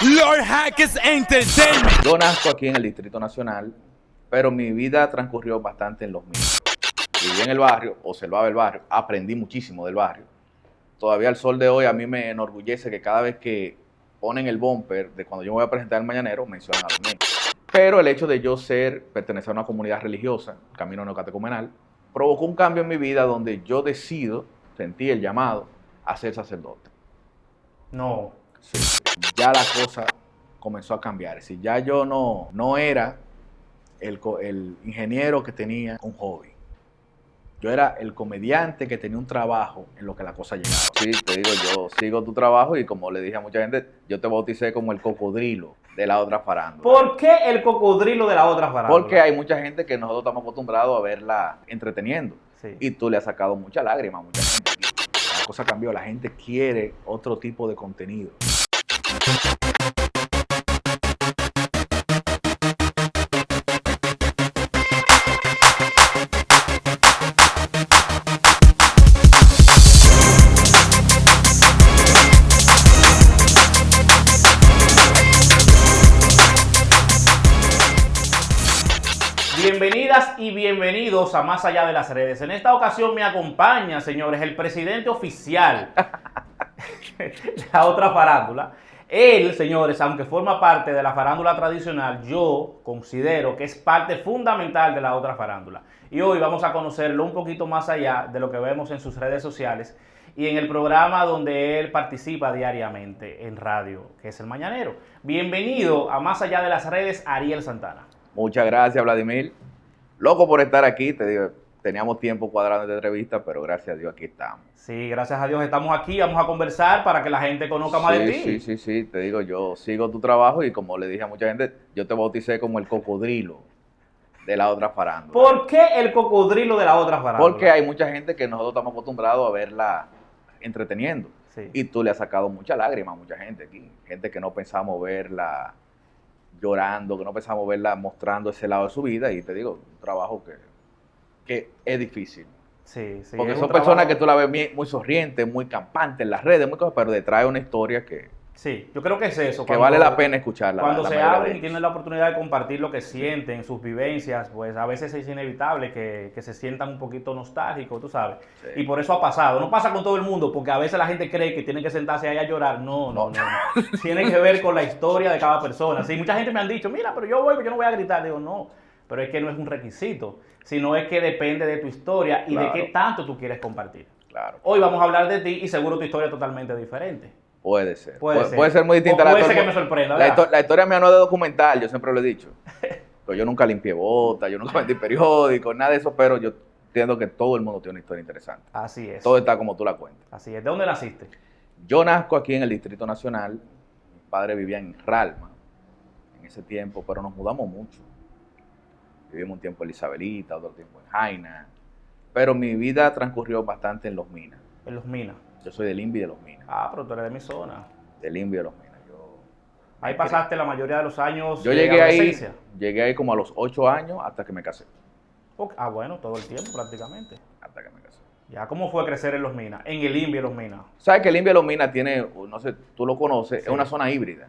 Lord Hackers Entertainment. Yo nazco aquí en el Distrito Nacional, pero mi vida transcurrió bastante en Los Minas. Viví en el barrio, observaba el barrio, aprendí muchísimo del barrio. Todavía al sol de hoy a mí me enorgullece que cada vez que ponen el bumper de cuando yo me voy a presentar al Mañanero, mencionan a Los Minas. Pero el hecho de yo pertenecer a una comunidad religiosa, Camino Neocatecumenal, provocó un cambio en mi vida donde yo sentí el llamado a ser sacerdote. No. Sí, ya la cosa comenzó a cambiar. Es decir, ya yo no era el ingeniero que tenía un hobby. Yo era el comediante que tenía un trabajo en lo que la cosa llegaba. Sí, te digo, yo sigo tu trabajo y como le dije a mucha gente, yo te bauticé como el cocodrilo de la otra farándula. ¿Por qué el cocodrilo de la otra farándula? Porque hay mucha gente que nosotros estamos acostumbrados a verla entreteniendo. Sí. Y tú le has sacado mucha lágrima a mucha gente. La cosa cambió, la gente quiere otro tipo de contenido. Bienvenidas y bienvenidos a Más Allá de las Redes. En esta ocasión me acompaña, señores, el presidente oficial de la otra farándula. Él, señores, aunque forma parte de la farándula tradicional, yo considero que es parte fundamental de la otra farándula. Y hoy vamos a conocerlo un poquito más allá de lo que vemos en sus redes sociales y en el programa donde él participa diariamente en radio, que es El Mañanero. Bienvenido a Más Allá de las Redes, Ariel Santana. Muchas gracias, Vladimir. Loco por estar aquí, te digo, teníamos tiempo cuadrando esta entrevista, pero gracias a Dios aquí estamos. Sí, gracias a Dios estamos aquí, vamos a conversar para que la gente conozca más de ti. Sí, te digo, yo sigo tu trabajo y como le dije a mucha gente, yo te bauticé como el cocodrilo de la otra farándula. ¿Por qué el cocodrilo de la otra farándula? Porque hay mucha gente que nosotros estamos acostumbrados a verla entreteniendo. Sí. Y tú le has sacado mucha lágrima a mucha gente aquí. Gente que no pensamos verla llorando, que no pensamos verla mostrando ese lado de su vida. Y te digo, un trabajo que es difícil. Sí, sí. Porque es son un personas trabajo que tú la ves muy sonriente, muy campante en las redes, muy cosas, pero detrás de una historia que Sí, yo creo que es eso. vale la pena escucharla. Cuando la se mayoría de abren y ellos. tienen la oportunidad de compartir lo que sienten, sus vivencias, pues a veces es inevitable que se sientan un poquito nostálgicos, tú sabes. Sí. Y por eso ha pasado. No pasa con todo el mundo, porque a veces la gente cree que tienen que sentarse ahí a llorar. No. Tiene que ver con la historia de cada persona. Sí, mucha gente me han dicho, mira, pero yo voy, pero yo no voy a gritar. Digo, no, pero es que no es un requisito, sino es que depende de tu historia y Claro. de qué tanto tú quieres compartir. Claro. Hoy vamos a hablar de ti y seguro tu historia es totalmente diferente. Puede ser. Puede ser muy distinta. O puede ser que me sorprenda, ¿verdad? La historia mía no es de documental, yo siempre lo he dicho. Pero yo nunca limpié botas, yo nunca vendí periódicos, nada de eso, pero yo entiendo que todo el mundo tiene una historia interesante. Así es. Todo está como tú la cuentas. Así es. ¿De dónde naciste? Yo nazco aquí en el Distrito Nacional, mi padre vivía en Ralma en ese tiempo, pero nos mudamos mucho. Vivimos un tiempo en Isabelita, otro tiempo en Jaina, pero mi vida transcurrió bastante en Los Minas. En Los Minas. Yo soy del INVI de Los Minas, Ah, pero tú eres de mi zona. del INVI de Los Minas. Ahí pasaste la mayoría de los años Yo de llegué adolescencia. ahí como a los 8 años hasta que me casé. Ah, bueno, todo el tiempo prácticamente. Hasta que me casé. Ya, ¿cómo fue crecer en Los Minas? En el INVI de Los Minas. ¿Sabes que el INVI de Los Minas tiene, no sé, tú lo conoces, Sí. es una zona híbrida?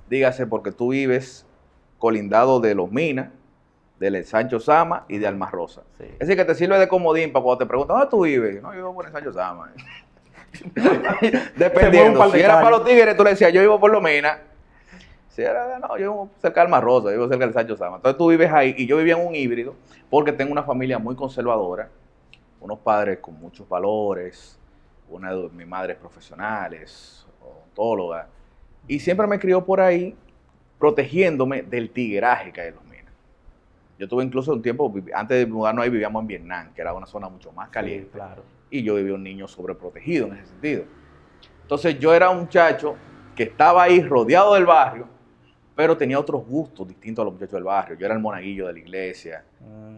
Dígase porque tú vives colindado de Los Minas, del Sancho Sama y de Alma Rosa. Sí. Es decir, que te sirve de comodín para cuando te preguntan, ¿dónde tú vives? No, yo vivo por el Sancho Sama. Se mueve un Dependiendo, par de si era para calles. los tigres, tú le decías, yo vivo por Los Minas. Si era, no, yo vivo cerca de Alma Rosa, yo vivo cerca del Sancho Sama. Entonces tú vives ahí y yo vivía en un híbrido porque tengo una familia muy conservadora, unos padres con muchos valores, una de mis madres profesionales, odontóloga, y siempre me crió por ahí protegiéndome del tigueraje que hay en Los Minas. Yo tuve incluso un tiempo, antes de mudarnos ahí vivíamos en Vietnam, que era una zona mucho más caliente. Sí, claro. Y yo vivía un niño sobreprotegido en ese sentido. Entonces yo era un muchacho que estaba ahí rodeado del barrio, pero tenía otros gustos distintos a los muchachos del barrio. Yo era el monaguillo de la iglesia.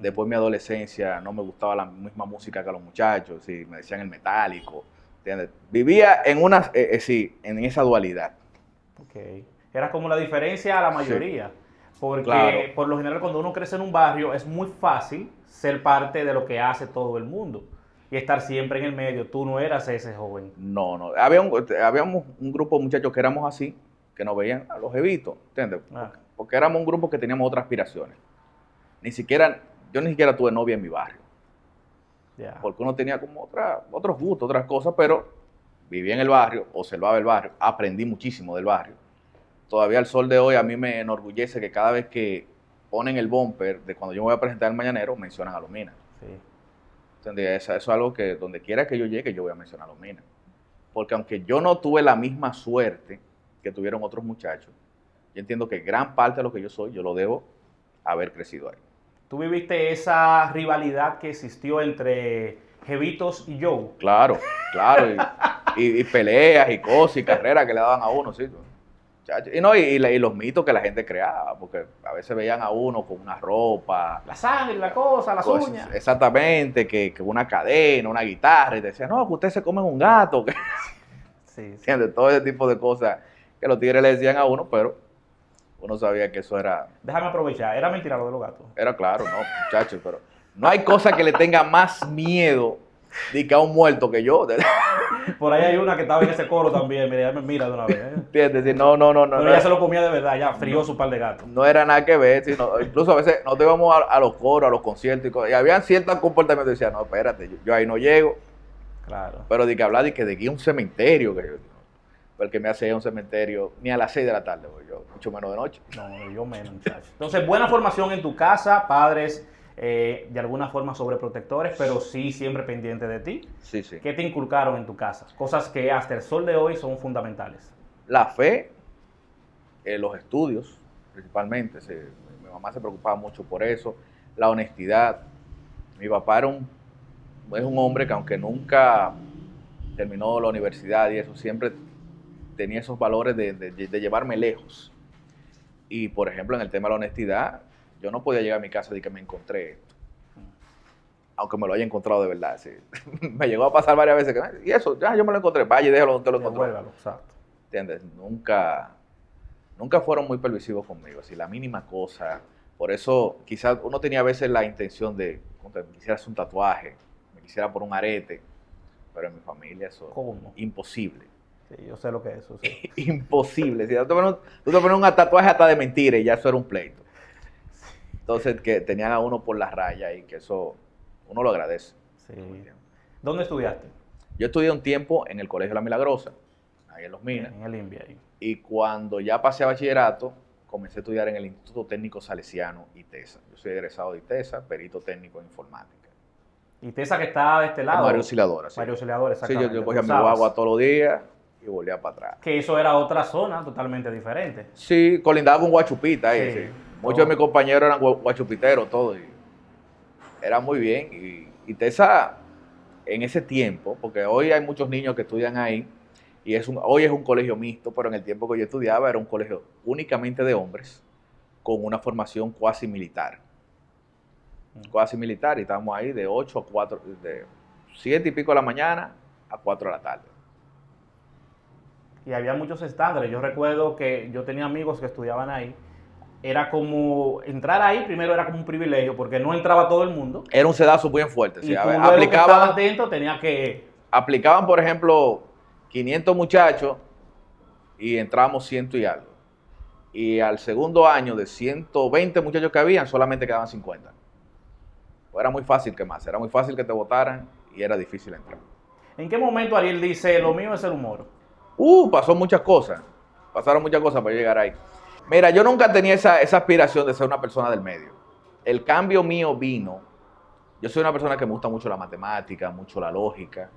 Después de mi adolescencia no me gustaba la misma música que los muchachos, sí, me decían el metálico. ¿Entiendes? Vivía en en esa dualidad. Ok. Era como la diferencia a la mayoría. Porque Claro. por lo general cuando uno crece en un barrio es muy fácil ser parte de lo que hace todo el mundo. Y estar siempre en el medio. Tú no eras ese joven. No. Habíamos un grupo de muchachos que éramos así, que nos veían a los jevitos, ¿entiendes? Ah. Porque éramos un grupo que teníamos otras aspiraciones. Yo ni siquiera tuve novia en mi barrio, Ya. porque uno tenía como otros gustos, otras cosas, pero vivía en el barrio, observaba el barrio, aprendí muchísimo del barrio. Todavía al sol de hoy a mí me enorgullece que cada vez que ponen el bumper de cuando yo me voy a presentar el Mañanero, mencionan a Los Minas. Sí. ¿Entendés? Eso es algo que donde quiera que yo llegue, yo voy a mencionar a Los Minas. Porque aunque yo no tuve la misma suerte que tuvieron otros muchachos, yo entiendo que gran parte de lo que yo soy, yo lo debo haber crecido ahí. ¿Tú viviste esa rivalidad que existió entre Jevitos y Joe? Claro, claro. Y peleas y cosas y carreras que le daban a uno, sí. Chacho. Y los mitos que la gente creaba, porque a veces veían a uno con una ropa. La sangre, la cosa, las cosas, uñas. Exactamente, que una cadena, una guitarra, y te decían, no, que ustedes se comen un gato. Sí, sí. ¿Entiendes? Todo ese tipo de cosas que los tigres le decían a uno, pero uno sabía que eso era Déjame aprovechar. Era mentira lo de los gatos. claro, no, muchachos, pero no hay cosa que le tenga más miedo de que a un muerto que yo. Por ahí hay una que estaba en ese coro también. Mira, ya me mira de una vez. ¿Entiendes? Sí, no, Pero ella se lo comía de verdad. Ya frió su par de gatos. no era nada que ver, sino, incluso a veces nosotros íbamos a los coros, a los conciertos y cosas, y habían ciertos comportamientos que decían, no, espérate, yo ahí no llego, Claro. pero de que hablar de que de ir a un cementerio, que yo, el que me hace ir a un cementerio ni a las 6 de la tarde, voy yo, mucho menos de noche. No, yo menos, muchachos. Entonces, buena formación en tu casa, padres de alguna forma sobreprotectores, pero sí siempre pendientes de ti. Sí, sí. ¿Qué te inculcaron en tu casa? Cosas que hasta el sol de hoy son fundamentales. La fe, los estudios, principalmente, mi mamá se preocupaba mucho por eso, la honestidad. Mi papá es un hombre que aunque nunca terminó la universidad y eso, siempre tenía esos valores de llevarme lejos. Y, por ejemplo, en el tema de la honestidad, yo no podía llegar a mi casa y que me encontré esto. Aunque me lo haya encontrado de verdad. Sí. Me llegó a pasar varias veces que, y eso, ya yo me lo encontré, vaya y déjalo donde te lo encontré. Devuélvalo, exacto. ¿Entiendes? Nunca fueron muy permisivos conmigo, así la mínima cosa. Por eso quizás uno tenía a veces la intención de, me quisiera hacer un tatuaje, me quisiera poner un arete, pero en mi familia eso ¿Cómo? imposible. Sí, yo sé lo que es eso. Sí. Imposible. Si tú te pones un tatuaje hasta de mentira y ya eso era un pleito. Entonces que tenían a uno por la raya y que eso uno lo agradece. Sí. ¿Dónde estudiaste? Yo estudié un tiempo en el Colegio La Milagrosa, ahí en Los Minas. En el INVI ahí. Y cuando ya pasé a bachillerato, comencé a estudiar en el Instituto Técnico Salesiano ITESA. Yo soy egresado de ITESA, perito técnico en informática. ¿Y Tesa que está de este lado? Mario Auxiliadora, sí. Mario Auxiliadora, Sí, exactamente. yo cogía tú mi sabes. guagua todos los días y volvía para atrás. Que eso era otra zona totalmente diferente. Sí, colindaba con Guachupita ahí, Sí. sí. Muchos de mis compañeros eran guachupiteros, todos. Y era muy bien. Y TESA, en ese tiempo, porque hoy hay muchos niños que estudian ahí, y hoy es un colegio mixto, pero en el tiempo que yo estudiaba era un colegio únicamente de hombres, con una formación cuasi militar. Cuasi militar, y estábamos ahí de 8 a 4, de 7 y pico de la mañana a 4 de la tarde. Y había muchos estándares. Yo recuerdo que yo tenía amigos que estudiaban ahí. Era como, entrar ahí primero era como un privilegio, porque no entraba todo el mundo. Era un sedazo bien fuerte. Y Sí, tú luego que estabas dentro tenías que... aplicaban, por ejemplo, 500 muchachos y entrábamos 100 y algo. Y al segundo año, de 120 muchachos que habían, solamente quedaban 50. Pues era muy fácil quemarse, era muy fácil que te votaran y era difícil entrar. ¿En qué momento Ariel dice, lo mío es el humor? Pasó muchas cosas. Pasaron muchas cosas para llegar ahí. Mira, yo nunca tenía esa aspiración de ser una persona del medio. El cambio mío vino. Yo soy una persona que me gusta mucho la matemática, mucho la lógica.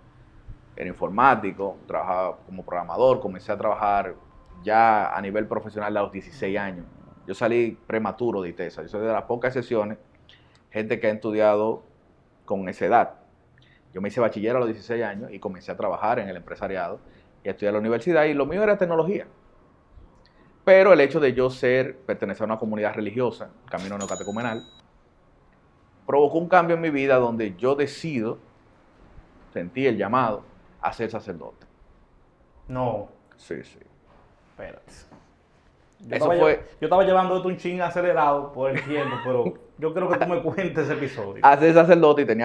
Era informático, trabajaba como programador, comencé a trabajar ya a nivel profesional a los 16 años. Yo salí prematuro de ITESA. Yo soy de las pocas excepciones, gente que ha estudiado con esa edad. Yo me hice bachiller a los 16 años y comencé a trabajar en el empresariado y a estudiar en la universidad, y lo mío era tecnología. Pero el hecho de yo pertenecer a una comunidad religiosa, Camino Neocatecumenal, provocó un cambio en mi vida donde yo sentí el llamado a ser sacerdote. No, Sí, sí. espérate. Yo estaba llevando esto un ching acelerado por el tiempo, pero yo creo que tú me cuentes ese episodio. A ser sacerdote, y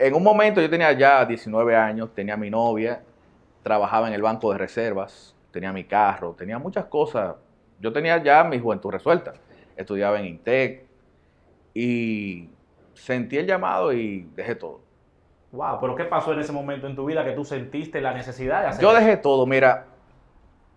en un momento yo tenía ya 19 años, tenía mi novia, trabajaba en el banco de reservas, tenía mi carro, tenía muchas cosas. Yo tenía ya mi juventud resuelta. Estudiaba en INTEC y sentí el llamado y dejé todo. Wow, pero ¿qué pasó en ese momento en tu vida que tú sentiste la necesidad de hacer Yo eso? dejé todo, mira,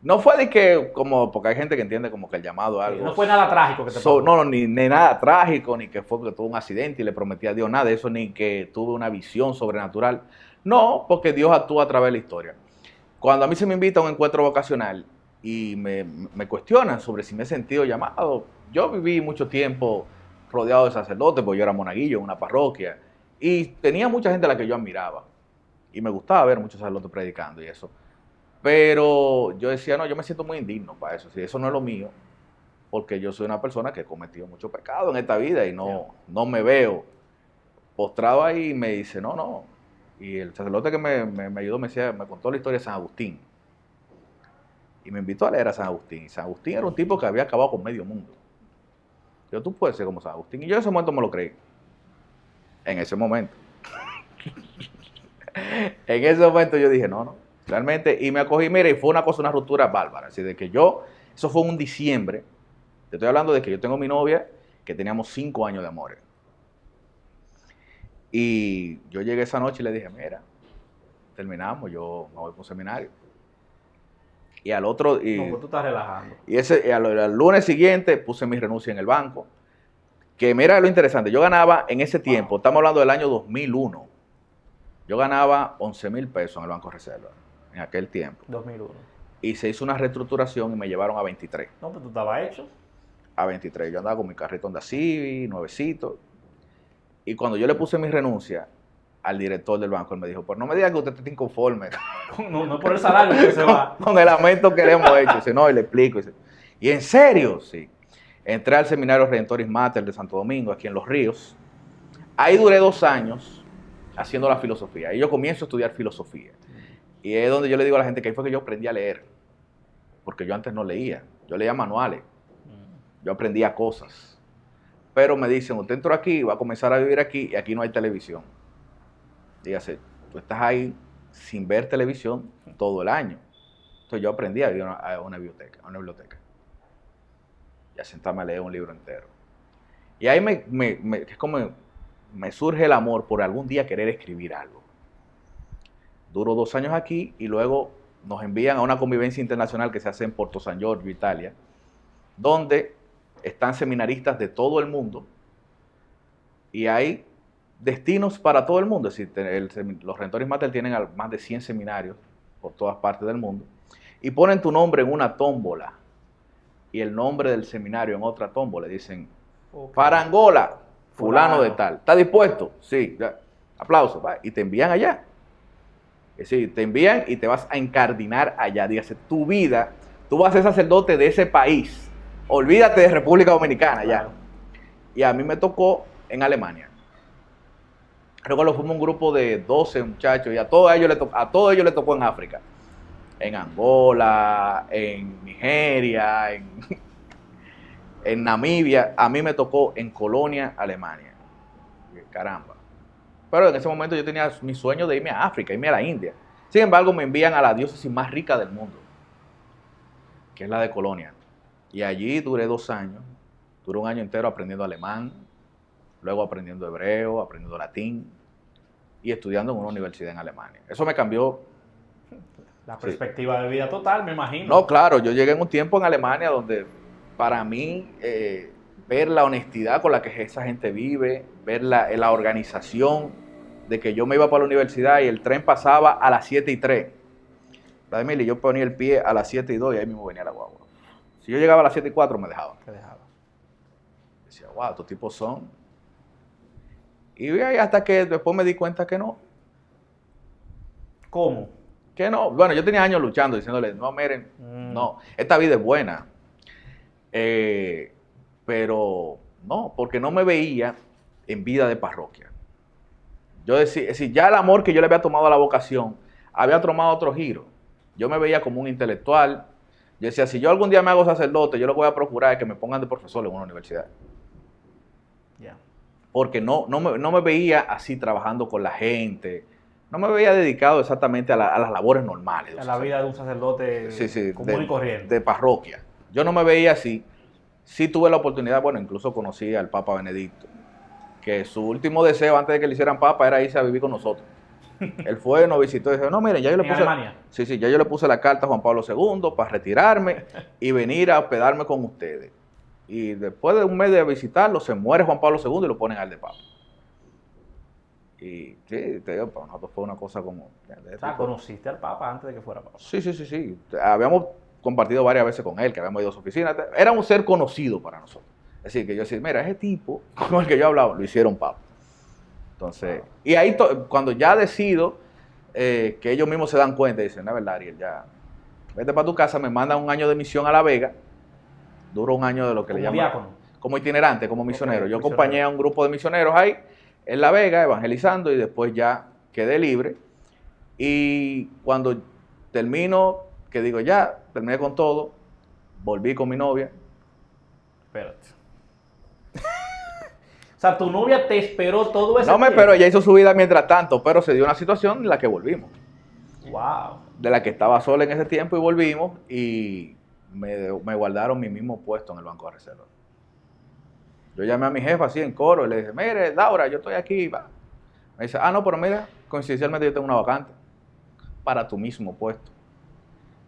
no fue de que, como, porque hay gente que entiende como que el llamado a Sí, algo. no fue nada trágico que te pasó. No, ni nada trágico, ni que fue que tuve un accidente y le prometí a Dios nada de eso, ni que tuve una visión sobrenatural. No, porque Dios actúa a través de la historia. Cuando a mí se me invita a un encuentro vocacional y me cuestionan sobre si me he sentido llamado, yo viví mucho tiempo rodeado de sacerdotes, porque yo era monaguillo en una parroquia, y tenía mucha gente a la que yo admiraba, y me gustaba ver muchos sacerdotes predicando y eso. Pero yo decía, no, yo me siento muy indigno para eso, si eso no es lo mío, porque yo soy una persona que he cometido mucho pecado en esta vida y no me veo postrado ahí y me dice, no. Y el sacerdote que me ayudó me contó la historia de San Agustín. Y me invitó a leer a San Agustín. Y San Agustín era un tipo que había acabado con medio mundo. Yo, tú puedes ser como San Agustín. Y yo en ese momento me lo creí. En ese momento. En ese momento yo dije, no. Realmente, y me acogí, mira, y fue una ruptura bárbara. Así de que eso fue un diciembre. Te estoy hablando de que yo tengo mi novia, que teníamos 5 años de amores. Y yo llegué esa noche y le dije, mira, terminamos, yo me voy por un seminario. Y al otro... No, pues tú estás relajando. Y al lunes siguiente puse mi renuncia en el banco. Que mira lo interesante, yo ganaba en ese tiempo, estamos hablando del año 2001, yo ganaba 11,000 pesos en el Banco Reserva, en aquel tiempo. 2001. Y se hizo una reestructuración y me llevaron a 23. No, pues tú estabas hecho. A 23. Yo andaba con mi carrito Honda Civic, nuevecito. Y cuando yo le puse mi renuncia al director del banco, él me dijo, pues no me diga que usted está inconforme No es por el salario que se va. con el aumento que le hemos hecho. Dice, no, y le explico. Dice, ¿y en serio? Sí. Entré al seminario Redentoris Mater de Santo Domingo, aquí en Los Ríos. Ahí duré 2 años haciendo la filosofía. Y yo comienzo a estudiar filosofía. Y es donde yo le digo a la gente que ahí fue que yo aprendí a leer. Porque yo antes no leía. Yo leía manuales. Yo aprendía cosas. Pero me dicen, usted entró aquí, va a comenzar a vivir aquí y aquí no hay televisión. Dígase, tú estás ahí sin ver televisión todo el año. Entonces yo aprendí a ir a una biblioteca. Y a sentarme a leer un libro entero. Y ahí es como me surge el amor por algún día querer escribir algo. Duro 2 años aquí y luego nos envían a una convivencia internacional que se hace en Porto San Giorgio, Italia, donde están seminaristas de todo el mundo y hay destinos para todo el mundo. Es decir, los Redentoris Mater tienen más de 100 seminarios por todas partes del mundo y ponen tu nombre en una tómbola y el nombre del seminario en otra tómbola. Dicen, okay, para Angola, fulano de tal. ¿Está dispuesto? Sí. Ya. Aplausos. Va. Y te envían allá. Es decir, te envían y te vas a encardinar allá. Dígase, tu vida, tú vas a ser sacerdote de ese país. Olvídate de República Dominicana, claro. Ya. Y a mí me tocó en Alemania. Recuerdo, fuimos un grupo de 12 muchachos y a todos ellos les tocó en África. En Angola, en Nigeria, en Namibia. A mí me tocó en Colonia, Alemania. Caramba. Pero en ese momento yo tenía mi sueño de irme a África, irme a la India. Sin embargo, me envían a la diócesis más rica del mundo, que es la de Colonia. Y allí duré 2 años. Duré 1 año entero aprendiendo alemán, luego aprendiendo hebreo, aprendiendo latín y estudiando en una universidad en Alemania. Eso me cambió la perspectiva de vida total, me imagino. No, claro, yo llegué en un tiempo en Alemania donde para mí ver la honestidad con la que esa gente vive, ver la organización de que yo me iba para la universidad y el tren pasaba a las 7:03. Vladimir, yo ponía el pie a las 7:02 y ahí mismo venía la guagua. Si yo llegaba a las 7:04 me dejaban. Te dejaba. Decía, wow, estos tipos son. Y ahí hasta que después me di cuenta que no. ¿Cómo? Que no. Bueno, yo tenía años luchando, diciéndoles, no, miren, no, esta vida es buena. Pero no, porque no me veía en vida de parroquia. Yo decía, es decir, ya el amor que yo le había tomado a la vocación había tomado otro giro. Yo me veía como un intelectual. Yo decía, si yo algún día me hago sacerdote, yo lo que voy a procurar es que me pongan de profesor en una universidad. Yeah. Porque no me veía así trabajando con la gente, no me veía dedicado exactamente a las labores normales. A la vida de un sacerdote Sí, común y corriente. de parroquia. Yo no me veía así. Sí tuve la oportunidad, bueno, incluso conocí al Papa Benedicto, que su último deseo antes de que le hicieran Papa era irse a vivir con nosotros. Él fue, nos visitó y dijo, no, miren, ya yo le ¿En puse... Alemania? Sí, ya yo le puse la carta a Juan Pablo II para retirarme y venir a hospedarme con ustedes. Y después de un mes de visitarlo, se muere Juan Pablo II y lo ponen al de Papa. Y sí, te digo, para nosotros fue una cosa como... O sea, ¿conociste al Papa antes de que fuera Papa? Sí. Habíamos compartido varias veces con él, que habíamos ido a su oficina. Era un ser conocido para nosotros. Es decir, que yo decía, mira, ese tipo con el que yo hablaba, lo hicieron Papa. Entonces, y ahí cuando ya decido que ellos mismos se dan cuenta y dicen, no es verdad, Ariel, ya, vete para tu casa, me mandan un año de misión a La Vega, duró un año de lo que le llaman... Diácono. Como itinerante, como misionero. Ok, Yo misionero. acompañé a un grupo de misioneros ahí, en La Vega, evangelizando, y después ya quedé libre. Y cuando termino, que digo ya, terminé con todo, volví con mi novia. Espérate. O sea, tu novia te esperó todo ese No me tiempo. esperó, ella hizo su vida mientras tanto, pero se dio una situación en la que volvimos. Wow. De la que estaba sola en ese tiempo y volvimos y me guardaron mi mismo puesto en el Banco de Reserva. Yo llamé a mi jefa así en coro y le dije, mire, Laura, yo estoy aquí. Va. Me dice, no, pero mira, coincidencialmente yo tengo una vacante para tu mismo puesto.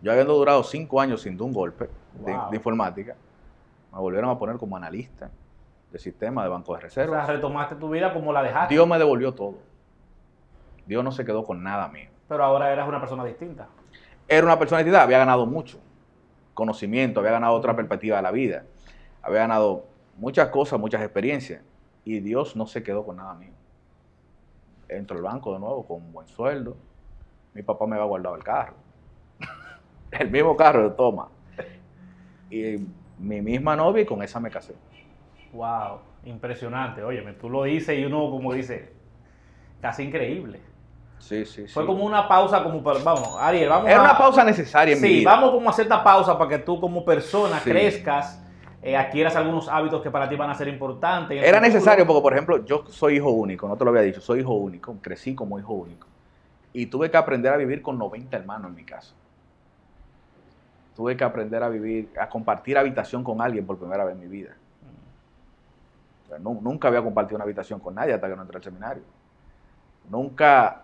Yo habiendo durado 5 años sin dar un golpe Wow. de informática, me volvieron a poner como analista de sistema de Banco de O Reserva. sea, retomaste tu vida como la dejaste. Dios me devolvió todo. Dios no se quedó con nada mío. Pero ahora eras una persona distinta. Era una persona de entidad, había ganado mucho conocimiento, había ganado otra perspectiva de la vida, había ganado muchas cosas, muchas experiencias, y Dios no se quedó con nada mío. Entro al banco de nuevo con un buen sueldo, mi papá me había guardado el carro, el mismo carro de toma, y mi misma novia, y con esa me casé. Wow. Impresionante. Óyeme, tú lo dices y uno como dice, casi increíble. Sí. Fue como una pausa, como para, vamos, Ariel, vamos Era a... una pausa necesaria en mi Sí, vida. vamos como a hacer esta pausa para que tú como persona Sí. crezcas, adquieras algunos hábitos que para ti van a ser importantes. en el Era futuro. necesario porque, por ejemplo, yo soy hijo único, no te lo había dicho, soy hijo único, crecí como hijo único. Y tuve que aprender a vivir con 90 hermanos en mi casa. Tuve que aprender a vivir, a compartir habitación con alguien por primera vez en mi vida. O sea, nunca había compartido una habitación con nadie hasta que no entré al seminario. Nunca,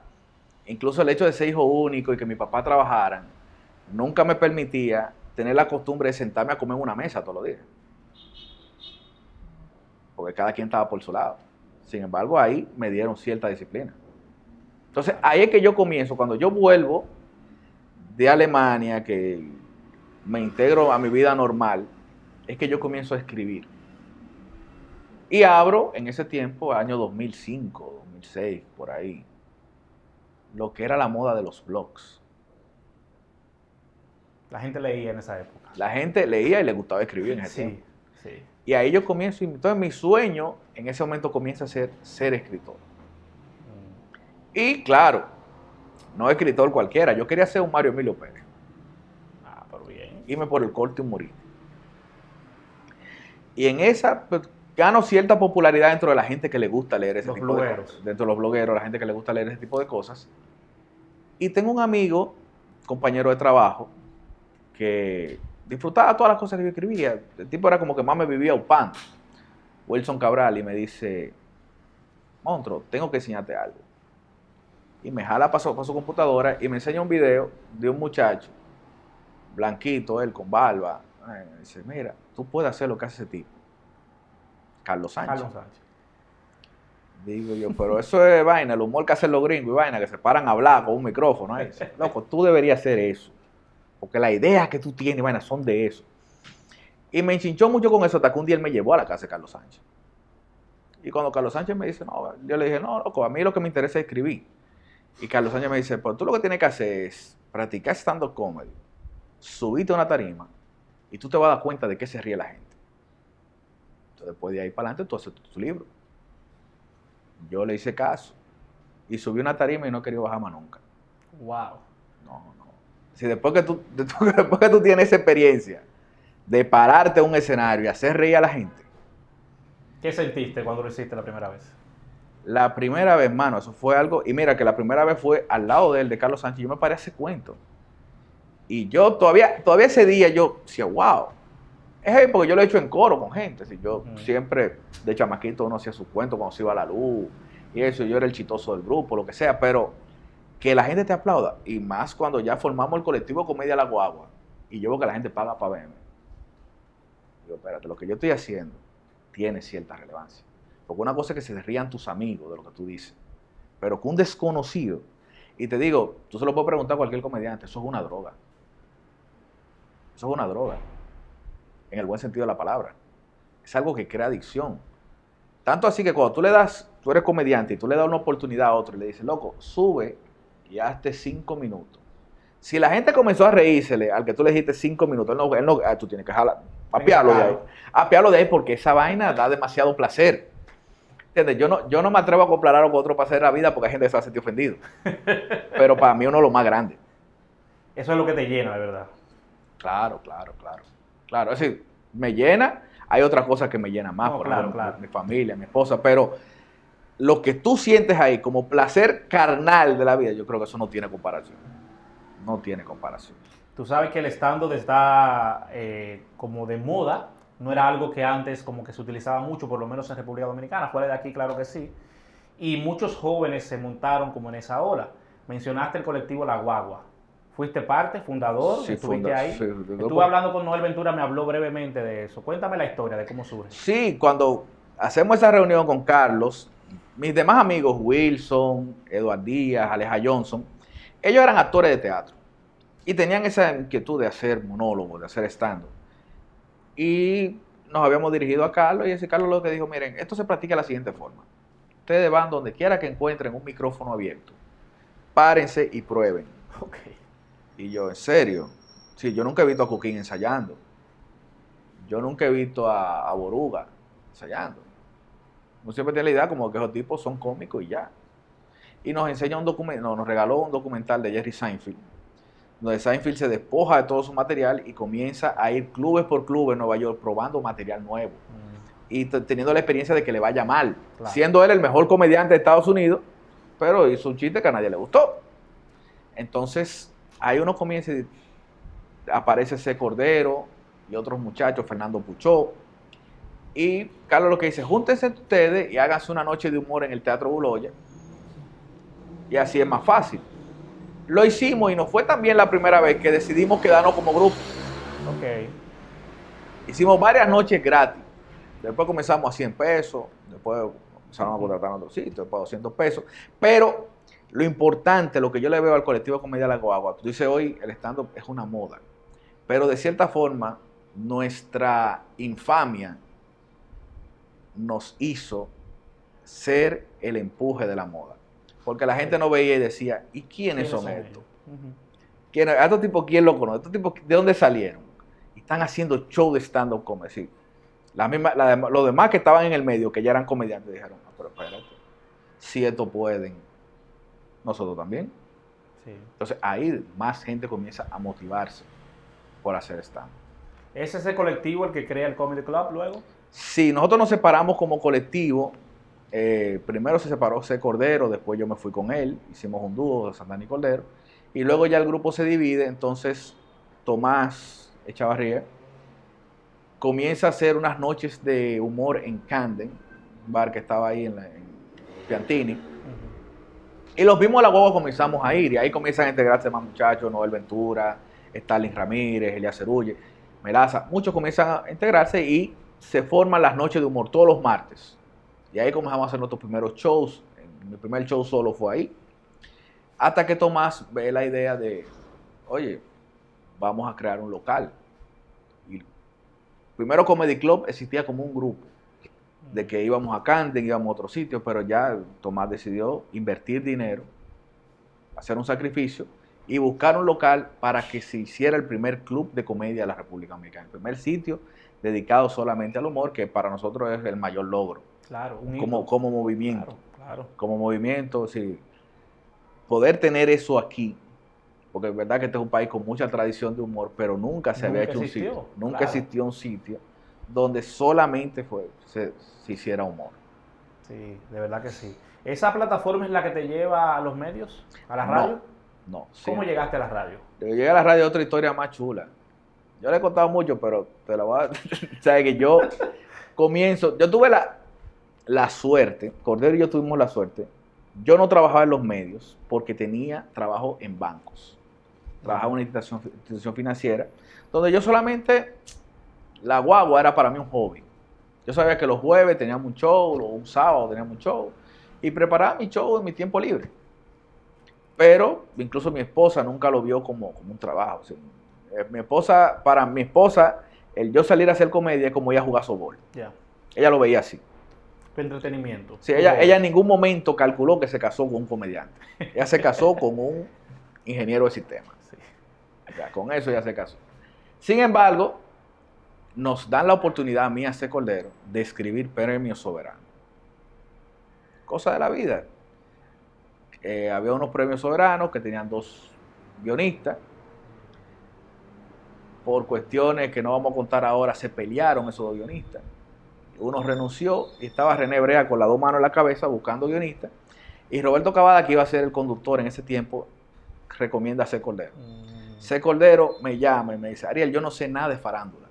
incluso el hecho de ser hijo único y que mi papá trabajara, nunca me permitía tener la costumbre de sentarme a comer en una mesa todos los días. Porque cada quien estaba por su lado. Sin embargo, ahí me dieron cierta disciplina. Entonces, ahí es que yo comienzo, cuando yo vuelvo de Alemania, que me integro a mi vida normal, es que yo comienzo a escribir. Y abro, en ese tiempo, año 2005, 2006, por ahí, lo que era la moda de los blogs. La gente leía en esa época. La gente leía y le gustaba escribir en ese tiempo. Sí. Y ahí yo comienzo, entonces mi sueño en ese momento comienza a ser escritor. Y claro, no escritor cualquiera, yo quería ser un Mario Emilio Pérez. Pero bien. Irme por el corte humorístico. Y en esa pues, gano cierta popularidad dentro de la gente que le gusta leer ese Los tipo de blogueros. cosas. Dentro de los blogueros, la gente que le gusta leer ese tipo de cosas. Y tengo un amigo, compañero de trabajo, que disfrutaba todas las cosas que yo escribía. El tipo era como que más me vivía upando. Wilson Cabral, y me dice, Monstruo, tengo que enseñarte algo. Y me jala para su computadora y me enseña un video de un muchacho, blanquito, él con barba. Me dice, mira, tú puedes hacer lo que hace ese tipo. Carlos Sánchez. Carlos Sánchez. Digo yo, pero eso es vaina, el humor que hacen los gringos y vaina, que se paran a hablar con un micrófono. Loco, tú deberías hacer eso. Porque las ideas que tú tienes, vaina, son de eso. Y me enchinchó mucho con eso hasta que un día él me llevó a la casa de Carlos Sánchez. Y cuando Carlos Sánchez me dice, no, yo le dije, no, loco, a mí lo que me interesa es escribir. Y Carlos Sánchez me dice, pues tú lo que tienes que hacer es practicar stand-up comedy, subirte a una tarima y tú te vas a dar cuenta de qué se ríe la gente. Entonces, después de ahí para adelante, tú haces tu libro. Yo le hice caso y subí una tarima y no quería bajar más nunca. Wow. No. Si después que tú tienes esa experiencia de pararte en un escenario y hacer reír a la gente, ¿Qué sentiste cuando lo hiciste la primera vez? La primera vez, mano, eso fue algo, y mira que la primera vez fue al lado de él, de Carlos Sánchez, yo me paré a ese cuento. Y yo todavía ese día yo decía, wow, es ahí porque yo lo he hecho en coro con gente, si yo siempre, de chamaquito uno hacía su cuento cuando se iba a la luz, y eso, yo era el chistoso del grupo, lo que sea, pero que la gente te aplauda, y más cuando ya formamos el colectivo Comedia La Guagua, y yo veo que la gente paga para verme. Digo, espérate, lo que yo estoy haciendo tiene cierta relevancia. Porque una cosa es que se rían tus amigos de lo que tú dices, pero que un desconocido, y te digo, tú se lo puedes preguntar a cualquier comediante, eso es una droga. Eso es una droga, en el buen sentido de la palabra. Es algo que crea adicción. Tanto así que cuando tú eres comediante y tú le das una oportunidad a otro y le dices, loco, sube y hazte 5 minutos. Si la gente comenzó a reírsele al que tú le dijiste 5 minutos, tú tienes que jalar, apiarlo de ahí. Apiarlo de ahí porque esa vaina da demasiado placer. ¿Entiendes? Yo no me atrevo a compararlo con otro para hacer la vida porque hay gente que se va a sentir ofendido. Pero para mí uno es lo más grande. Eso es lo que te llena, de verdad. Claro. Es decir, me llena. Hay otras cosas que me llenan más, por ejemplo, mi familia, mi esposa. Pero lo que tú sientes ahí como placer carnal de la vida, yo creo que eso no tiene comparación. No tiene comparación. Tú sabes que el stand-up está como de moda. No era algo que antes como que se utilizaba mucho, por lo menos en República Dominicana. Fuera de aquí, claro que sí. Y muchos jóvenes se montaron como en esa ola. Mencionaste el colectivo La Guagua. ¿Fuiste parte, fundador? Sí, ¿Estuviste ahí? Sí, estuve hablando con Noel Ventura, me habló brevemente de eso. Cuéntame la historia de cómo surge. Sí, cuando hacemos esa reunión con Carlos, mis demás amigos, Wilson, Eduard Díaz, Aleja Johnson, ellos eran actores de teatro y tenían esa inquietud de hacer monólogos, de hacer stand-up. Y nos habíamos dirigido a Carlos y ese Carlos lo que dijo, miren, esto se practica de la siguiente forma. Ustedes van donde quiera que encuentren un micrófono abierto, párense y prueben. Okay. Y yo, ¿en serio? Sí, yo nunca he visto a Coquín ensayando. Yo nunca he visto a Boruga ensayando. Uno siempre tiene la idea como que esos tipos son cómicos y ya. Y nos enseña nos regaló un documental de Jerry Seinfeld, donde Seinfeld se despoja de todo su material y comienza a ir clubes por clubes en Nueva York probando material nuevo. Y teniendo la experiencia de que le vaya mal. Claro. Siendo él el mejor comediante de Estados Unidos, pero hizo un chiste que a nadie le gustó. Entonces, ahí uno comienza y aparece ese Cordero y otros muchachos, Fernando Puchó. Y Carlos lo que dice, júntense ustedes y háganse una noche de humor en el Teatro Buloya. Y así es más fácil. Lo hicimos y nos fue también la primera vez que decidimos quedarnos como grupo. Okay. Hicimos varias noches gratis. Después comenzamos a 100 pesos. Después empezaron a contratar en otros sitios. Después a 200 pesos. Pero lo importante, lo que yo le veo al colectivo Comedia La Guagua, tú dices hoy el stand-up es una moda. Pero de cierta forma, nuestra infamia nos hizo ser el empuje de la moda. Porque la gente no veía y decía, ¿y quiénes son estos? ¿A estos tipos quién lo conoce? ¿Estos tipos de dónde salieron? Y están haciendo show de stand-up comedy. Los demás que estaban en el medio, que ya eran comediantes, dijeron, no, pero espérate, si estos pueden, nosotros también. Sí. Entonces ahí más gente comienza a motivarse por hacer stand-up. ¿Es ese colectivo el que crea el Comedy Club luego? Sí, nosotros nos separamos como colectivo. Primero se separó C. Cordero, después yo me fui con él, hicimos un dúo de Santana y Cordero, y luego ya el grupo se divide, entonces Tomás Echavarría comienza a hacer unas noches de humor en Camden, un bar que estaba ahí en Piantini, y los mismos de La Guagua comenzamos a ir, y ahí comienzan a integrarse más muchachos, Noel Ventura, Stalin Ramírez, Elías Cerulle, Melaza, muchos comienzan a integrarse y se forman las noches de humor todos los martes. Y ahí comenzamos a hacer nuestros primeros shows. Mi primer show solo fue ahí. Hasta que Tomás ve la idea de, oye, vamos a crear un local. Y primero Comedy Club existía como un grupo. De que íbamos a Camden, íbamos a otro sitio, pero ya Tomás decidió invertir dinero, hacer un sacrificio y buscar un local para que se hiciera el primer club de comedia de la República Dominicana. El primer sitio dedicado solamente al humor, que para nosotros es el mayor logro. Claro, como movimiento. Claro. Como movimiento, sí. Poder tener eso aquí, porque es verdad que este es un país con mucha tradición de humor, pero nunca se había hecho un sitio. Nunca existió un sitio donde solamente se hiciera humor. Sí, de verdad que sí. ¿Esa plataforma es la que te lleva a los medios? ¿A la radio? No. ¿Cómo Sí. llegaste a la radio? Yo llegué a la radio, otra historia más chula. Yo le he contado mucho, pero te la voy a... Sabes que yo tuve la suerte, Cordero y yo tuvimos la suerte. Yo no trabajaba en los medios porque tenía trabajo en bancos. Trabajaba en una institución financiera, donde yo solamente, la guagua era para mí un hobby. Yo sabía que los jueves teníamos un show, o un sábado teníamos un show, y preparaba mi show en mi tiempo libre. Pero incluso mi esposa nunca lo vio como un trabajo. O sea, para mi esposa, el yo salir a hacer comedia es como ir a jugar softball. Ya. Ella lo veía así. Entretenimiento. Sí, ella en ningún momento calculó que se casó con un comediante. Ella se casó con un ingeniero de sistemas. Sí. Ya, con eso ella se casó. Sin embargo, nos dan la oportunidad a mí, a C. Cordero, de escribir Premios Soberanos. Cosa de la vida. Había unos premios soberanos que tenían 2 guionistas. Por cuestiones que no vamos a contar ahora, se pelearon esos 2 guionistas. Uno renunció y estaba René Brea con las 2 manos en la cabeza buscando guionistas. Y Roberto Cavada, que iba a ser el conductor en ese tiempo, recomienda a C. Cordero. C. Cordero me llama y me dice: Ariel, yo no sé nada de farándula.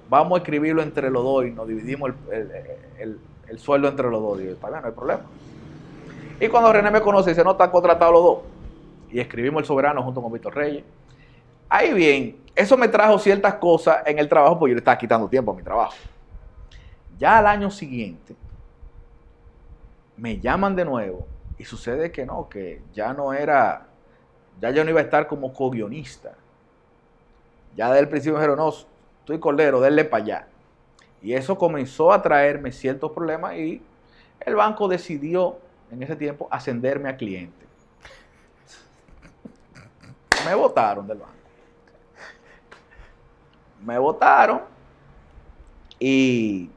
Vamos a escribirlo entre los 2 y nos dividimos el sueldo entre los 2. Digo, está bien, no hay problema. Y cuando René me conoce, dice: no, están contratados los 2. Y escribimos El Soberano junto con Víctor Reyes. Ahí bien, eso me trajo ciertas cosas en el trabajo, porque yo le estaba quitando tiempo a mi trabajo. Ya al año siguiente, me llaman de nuevo y sucede que no, que ya yo no iba a estar como co-guionista. Ya desde el principio me dijeron: no, estoy Cordero, denle para allá. Y eso comenzó a traerme ciertos problemas y el banco decidió en ese tiempo ascenderme a cliente. Me botaron del banco. Me votaron y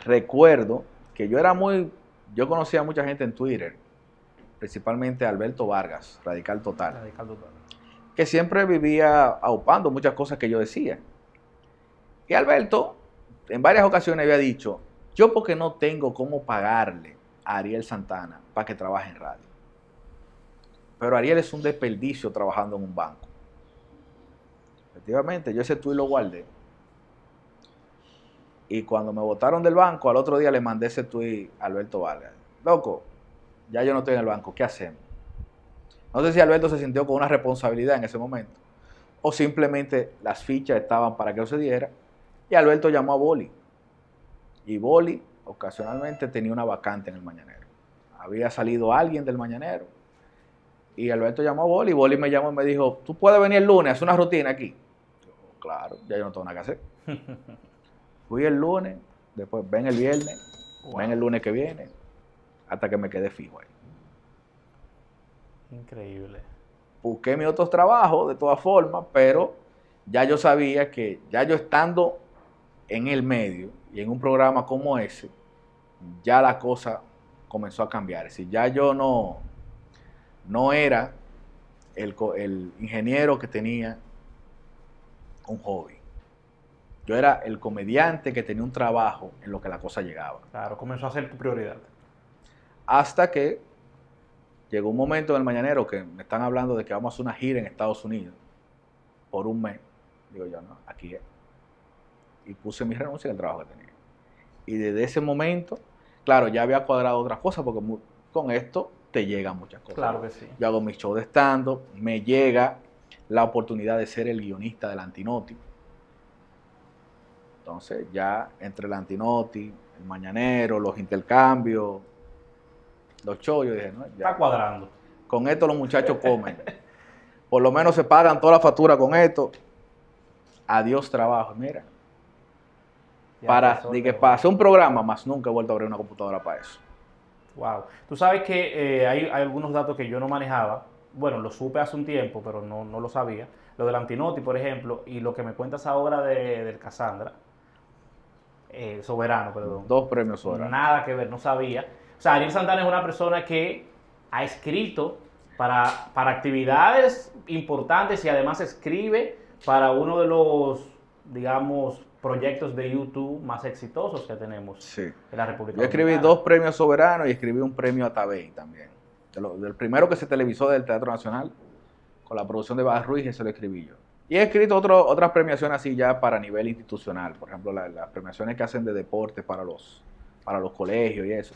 recuerdo que yo conocía a mucha gente en Twitter, principalmente a Alberto Vargas, Radical Total, que siempre vivía aupando muchas cosas que yo decía. Y Alberto en varias ocasiones había dicho: yo porque no tengo cómo pagarle a Ariel Santana para que trabaje en radio. Pero Ariel es un desperdicio trabajando en un banco. Efectivamente, yo ese tuit lo guardé. Y cuando me botaron del banco, al otro día le mandé ese tuit a Alberto Vargas: loco, ya yo no estoy en el banco, ¿qué hacemos? No sé si Alberto se sintió con una responsabilidad en ese momento, o simplemente las fichas estaban para que eso se diera, y Alberto llamó a Boli. Y Boli ocasionalmente tenía una vacante en el Mañanero. Había salido alguien del Mañanero, y Alberto llamó a Boli, y Boli me llamó y me dijo: ¿tú puedes venir el lunes a hacer una rutina aquí? Claro, ya yo no tengo nada que hacer. Fui el lunes, después ven el viernes, ven el lunes que viene, hasta que me quedé fijo ahí. Increíble. Busqué mis otros trabajos de todas formas, pero ya yo sabía que ya yo estando en el medio y en un programa como ese, ya la cosa comenzó a cambiar. Es decir, ya yo no era el ingeniero que tenía un hobby. Yo era el comediante que tenía un trabajo en lo que la cosa llegaba. Claro, comenzó a ser tu prioridad. Hasta que llegó un momento en el Mañanero que me están hablando de que vamos a hacer una gira en Estados Unidos por un mes. Digo yo: no, aquí es. Y puse mi renuncia en el trabajo que tenía. Y desde ese momento, claro, ya había cuadrado otras cosas, porque con esto te llegan muchas cosas. Claro que sí. Yo hago mi show de stand-up, me llega la oportunidad de ser el guionista del Antinoti. Entonces ya entre el Antinoti, el Mañanero, los intercambios, los shows, yo dije: no, ya. Está cuadrando. Con esto los muchachos comen. Por lo menos se pagan toda la factura con esto. Adiós trabajo. Mira, para hacer un programa más, nunca he vuelto a abrir una computadora para eso. Wow. Tú sabes que hay algunos datos que yo no manejaba. Bueno, lo supe hace un tiempo, pero no lo sabía. Lo del Antinoti, por ejemplo, y lo que me cuentas ahora del Cassandra. Soberano, perdón. 2 premios soberanos. Nada que ver, no sabía. O sea, Ariel Santana es una persona que ha escrito para actividades importantes y además escribe para uno digamos, proyectos de YouTube más exitosos que tenemos Sí. en la República Yo escribí Dominicana. 2 premios soberanos y escribí un premio Atabey también. Del primero que se televisó del Teatro Nacional, con la producción de Bas Ruiz, ese lo escribí yo. Y he escrito otras premiaciones así ya para nivel institucional. Por ejemplo, las premiaciones que hacen de deporte para los colegios y eso.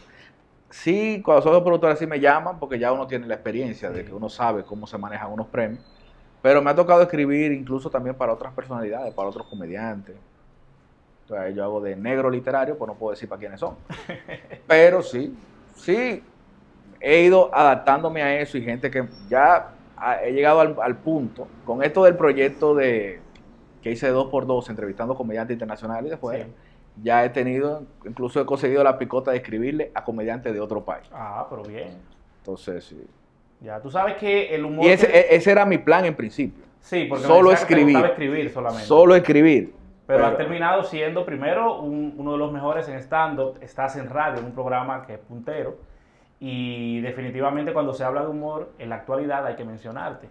Sí, cuando son los productores sí me llaman porque ya uno tiene la experiencia de que uno sabe cómo se manejan unos premios. Pero me ha tocado escribir incluso también para otras personalidades, para otros comediantes. Entonces, yo hago de negro literario, pues no puedo decir para quiénes son. Pero sí, he ido adaptándome a eso y gente que ya he llegado al punto, con esto del proyecto que hice 2x2, entrevistando comediantes internacionales y después, Sí. ya incluso he conseguido la picota de escribirle a comediantes de otro país. Ah, pero bien. Entonces, sí. Ya, tú sabes que el humor... Y ese era mi plan en principio. Sí, porque solo me decías que te escribir. gustaba escribir solamente. Solo escribir. Pero has terminado siendo primero uno de los mejores en stand-up, estás en radio, en un programa que es puntero, y definitivamente cuando se habla de humor, en la actualidad hay que mencionarte.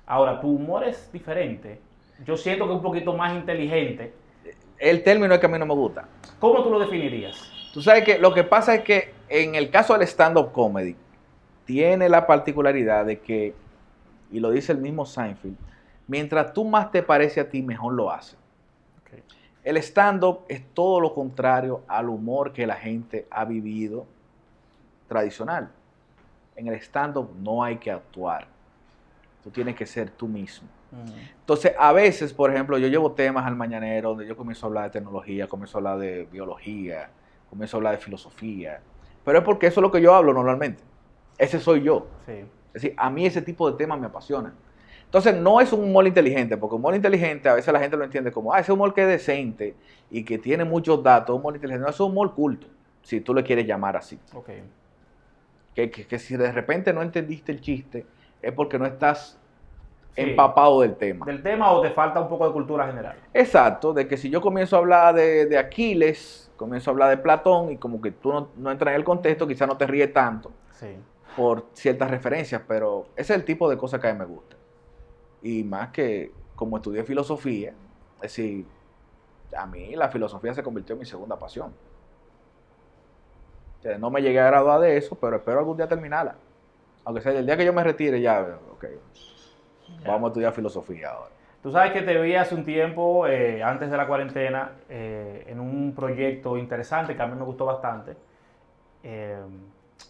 Ahora, tu humor es diferente, yo siento que es un poquito más inteligente. El término es que a mí no me gusta. ¿Cómo tú lo definirías? Tú sabes que lo que pasa es que en el caso del stand-up comedy, tiene la particularidad de que, y lo dice el mismo Seinfeld, mientras tú más te parece a ti, mejor lo haces. Okay. El stand-up es todo lo contrario al humor que la gente ha vivido tradicional. En el stand-up no hay que actuar. Tú tienes que ser tú mismo. Entonces, a veces, por ejemplo, yo llevo temas al mañanero donde yo comienzo a hablar de tecnología, comienzo a hablar de biología, comienzo a hablar de filosofía. Pero es porque eso es lo que yo hablo normalmente. Ese soy yo. Sí. Es decir, a mí ese tipo de temas me apasionan. Entonces, no es un humor inteligente, porque humor inteligente a veces la gente lo entiende como, ese humor que es decente y que tiene muchos datos, humor inteligente. No, es un humor culto, si tú le quieres llamar así. Okay. Que si de repente no entendiste el chiste, es porque no estás Sí. empapado del tema. ¿Del tema o te falta un poco de cultura general? Exacto, de que si yo comienzo a hablar de Aquiles, comienzo a hablar de Platón y como que tú no entras en el contexto, quizás no te ríes tanto Sí. por ciertas referencias, pero ese es el tipo de cosas que a mí me gusta. Y más que como estudié filosofía, es decir, a mí la filosofía se convirtió en mi segunda pasión. O sea, no me llegué a graduar de eso, pero espero algún día terminarla. Aunque sea el día que yo me retire ya, ok, vamos a estudiar filosofía ahora. Tú sabes que te vi hace un tiempo, antes de la cuarentena, en un proyecto interesante que a mí me gustó bastante,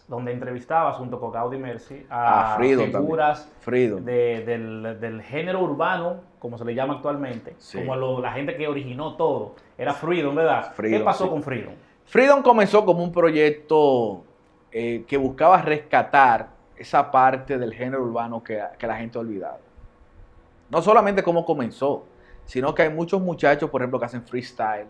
donde entrevistabas junto con Gaudi Mercy a Freedom figuras Freedom. del género urbano, como se le llama actualmente, Sí. como la gente que originó todo. Era Freedom, ¿verdad? Freedom, ¿Qué pasó sí. con Freedom? Freedom comenzó como un proyecto que buscaba rescatar esa parte del género urbano que la gente ha olvidado. No solamente cómo comenzó, sino que hay muchos muchachos, por ejemplo, que hacen freestyle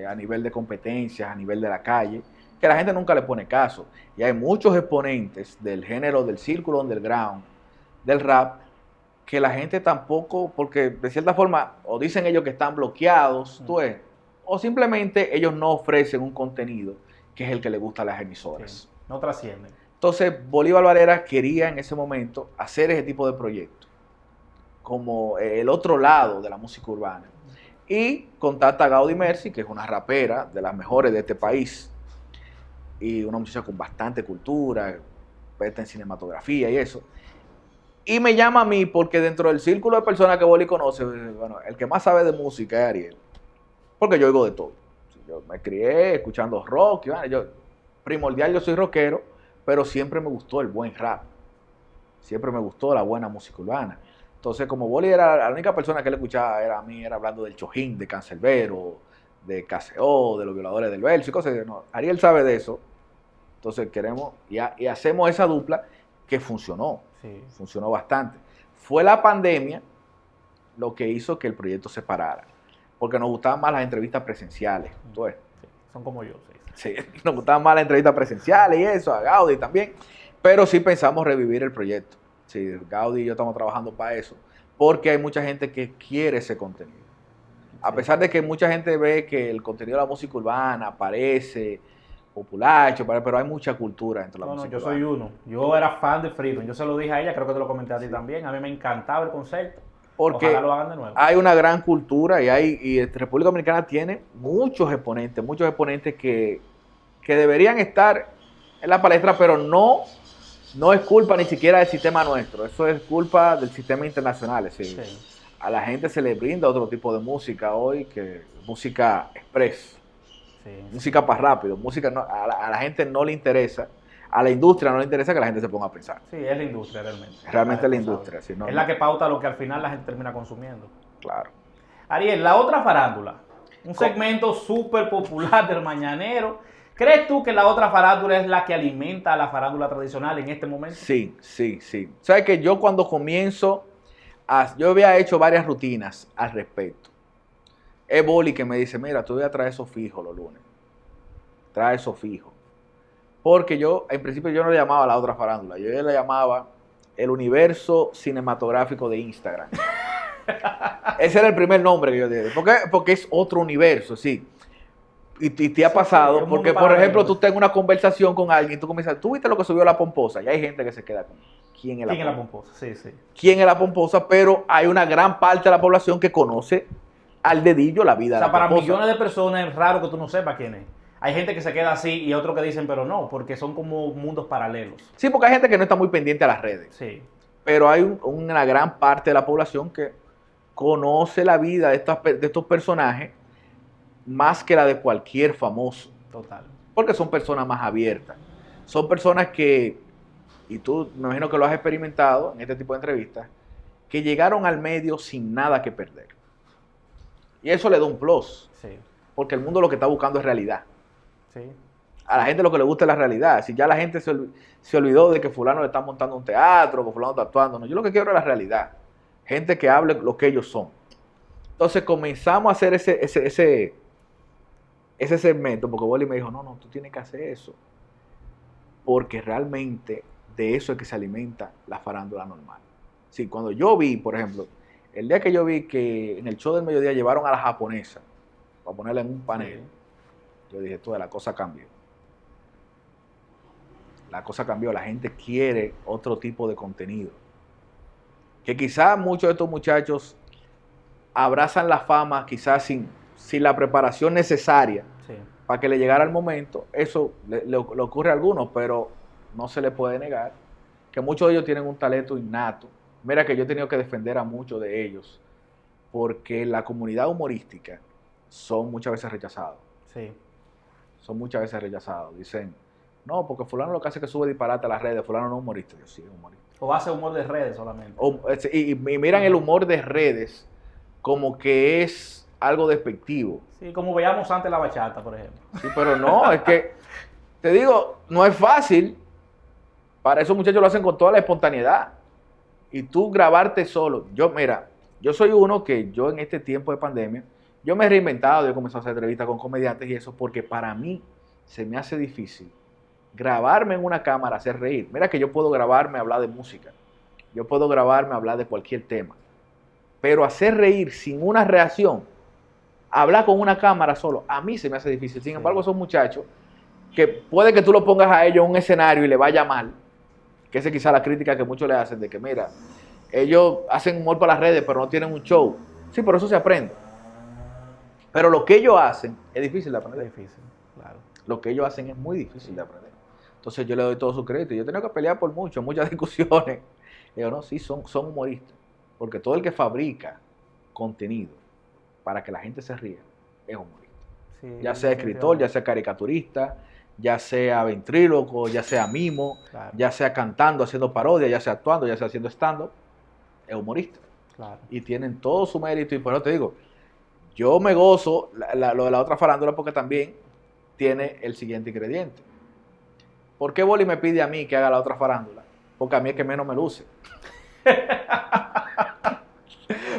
a nivel de competencias, a nivel de la calle, que la gente nunca le pone caso. Y hay muchos exponentes del género, del círculo underground, del rap, que la gente tampoco, porque de cierta forma, o dicen ellos que están bloqueados, tú ves, o simplemente ellos no ofrecen un contenido que es el que le gusta a las emisoras. Sí, no trascienden. Entonces, Bolívar Valera quería en ese momento hacer ese tipo de proyectos, como el otro lado de la música urbana. Y contacta a Gaudi Mercy, que es una rapera de las mejores de este país, y una muchacha con bastante cultura, experta en cinematografía y eso. Y me llama a mí porque dentro del círculo de personas que Boli conoce, bueno, el que más sabe de música es Ariel. Porque yo oigo de todo. Yo me crié escuchando rock, y, bueno, primordial yo soy rockero, pero siempre me gustó el buen rap. Siempre me gustó la buena música urbana. Entonces, como Boli era la única persona que él escuchaba, era hablando del Chojín, de Canserbero, de KCO, de los Violadores del Verso y cosas. No, Ariel sabe de eso. Entonces queremos y hacemos esa dupla que funcionó. Sí. Funcionó bastante. Fue la pandemia lo que hizo que el proyecto se parara. Porque nos gustaban más las entrevistas presenciales. Entonces, Sí, son como yo, sí. sí, nos gustaban más las entrevistas presenciales y eso, a Gaudi también. Pero sí pensamos revivir el proyecto. Sí, Gaudi y yo estamos trabajando para eso. Porque hay mucha gente que quiere ese contenido. A pesar de que mucha gente ve que el contenido de la música urbana parece populacho, pero hay mucha cultura dentro de la No, música yo soy urbana. uno. Yo era fan de Freedom. Yo se lo dije a ella, creo que te lo comenté a ti también. A mí me encantaba el concepto. Porque Ojalá lo hagan de nuevo. hay una gran cultura y República Dominicana tiene muchos exponentes que deberían estar en la palestra, pero no es culpa ni siquiera del sistema nuestro, eso es culpa del sistema internacional. Es decir, Sí. a la gente se le brinda otro tipo de música hoy, que música express, Sí. música para rápido, música a la gente no le interesa, a la industria no le interesa que la gente se ponga a pensar. Sí, es la industria realmente. Realmente es la responsable. industria, sí, no, es la que pauta lo que al final la gente termina consumiendo. Claro. Ariel, la otra farándula, un ¿Cómo? segmento súper popular del Mañanero. ¿Crees tú que la otra farándula es la que alimenta a la farándula tradicional en este momento? Sí. ¿Sabes que yo cuando comienzo, yo había hecho varias rutinas al respecto? Es Boli que me dice, mira, tú voy a traer eso fijo los lunes. Trae eso fijo. Porque yo, en principio, yo no le llamaba la otra farándula. Yo le llamaba el universo cinematográfico de Instagram. Ese era el primer nombre que yo dije. Porque es otro universo, sí. Y te ha Sí, pasado, sí, un porque mundo por paralelo. ejemplo tú tengas una conversación con alguien y tú comienzas, tú viste lo que subió la pomposa, y hay gente que se queda con ¿quién es la ¿Quién es la pomposa? pomposa? Sí, sí. ¿Quién es la pomposa? Pero hay una gran parte de la población que conoce al dedillo la vida O sea, de la para pomposa. millones de personas es raro que tú no sepas quién es. Hay gente que se queda así y otros que dicen, pero no, porque son como mundos paralelos. Sí, porque hay gente que no está muy pendiente a las redes, Sí, pero hay una gran parte de la población que conoce la vida de estos personajes más que la de cualquier famoso. total. Porque son personas más abiertas. Son personas que, y tú me imagino que lo has experimentado en este tipo de entrevistas, que llegaron al medio sin nada que perder. Y eso le da un plus, Sí, porque el mundo lo que está buscando es realidad. sí. A la gente lo que le gusta es la realidad. Si ya la gente se olvidó de que fulano le está montando un teatro, que fulano está actuando, no, yo lo que quiero es la realidad. Gente que hable lo que ellos son. Entonces comenzamos a hacer ese segmento, porque Boli me dijo, no, tú tienes que hacer eso, porque realmente de eso es que se alimenta la farándula normal. Sí, cuando yo vi, por ejemplo, el día que yo vi que en el show del mediodía llevaron a la japonesa para ponerla en un panel, yo dije, toda la cosa cambió. La cosa cambió, la gente quiere otro tipo de contenido. Que quizás muchos de estos muchachos abrazan la fama quizás sin la preparación necesaria Sí. para que le llegara el momento. Eso le ocurre a algunos, pero no se le puede negar que muchos de ellos tienen un talento innato. Mira que yo he tenido que defender a muchos de ellos porque la comunidad humorística son muchas veces rechazados. Sí. Son muchas veces rechazados. Dicen, no, porque fulano lo que hace es que sube disparate a las redes, fulano no es humorista. Yo sí, es humorista. O hace humor de redes solamente. Y miran el humor de redes como que es algo despectivo. Sí, como veíamos antes la bachata, por ejemplo. Sí, pero no, es que, te digo, no es fácil. Para eso muchachos lo hacen con toda la espontaneidad. Y tú grabarte solo. Yo soy uno que yo en este tiempo de pandemia, yo me he reinventado, yo he comenzado a hacer entrevistas con comediantes y eso, porque para mí se me hace difícil grabarme en una cámara, hacer reír. Mira que yo puedo grabarme, hablar de música. Yo puedo grabarme, hablar de cualquier tema. Pero hacer reír sin una reacción, hablar con una cámara solo, a mí se me hace difícil. Sin embargo, son muchachos que puede que tú lo pongas a ellos en un escenario y le vaya mal, que esa es quizá la crítica que muchos le hacen, de que mira, ellos hacen humor para las redes, pero no tienen un show. Sí, por eso se aprende. Pero lo que ellos hacen es difícil de aprender. Es difícil, claro. Lo que ellos hacen es muy difícil de aprender. Entonces yo le doy todo su crédito. Yo he tenido que pelear por muchas discusiones. Digo, no, sí, son humoristas. Porque todo el que fabrica contenido para que la gente se ría es humorista. Sí, Ya sea escritor, ya sea caricaturista, ya sea ventríloco, ya sea mimo, Claro. ya sea cantando, haciendo parodia, ya sea actuando, ya sea haciendo stand-up, es humorista. Claro. Y tienen todo su mérito. Y por eso te digo, yo me gozo lo de la otra farándula porque también tiene el siguiente ingrediente. ¿Por qué Boli me pide a mí que haga la otra farándula? Porque a mí es que menos me luce.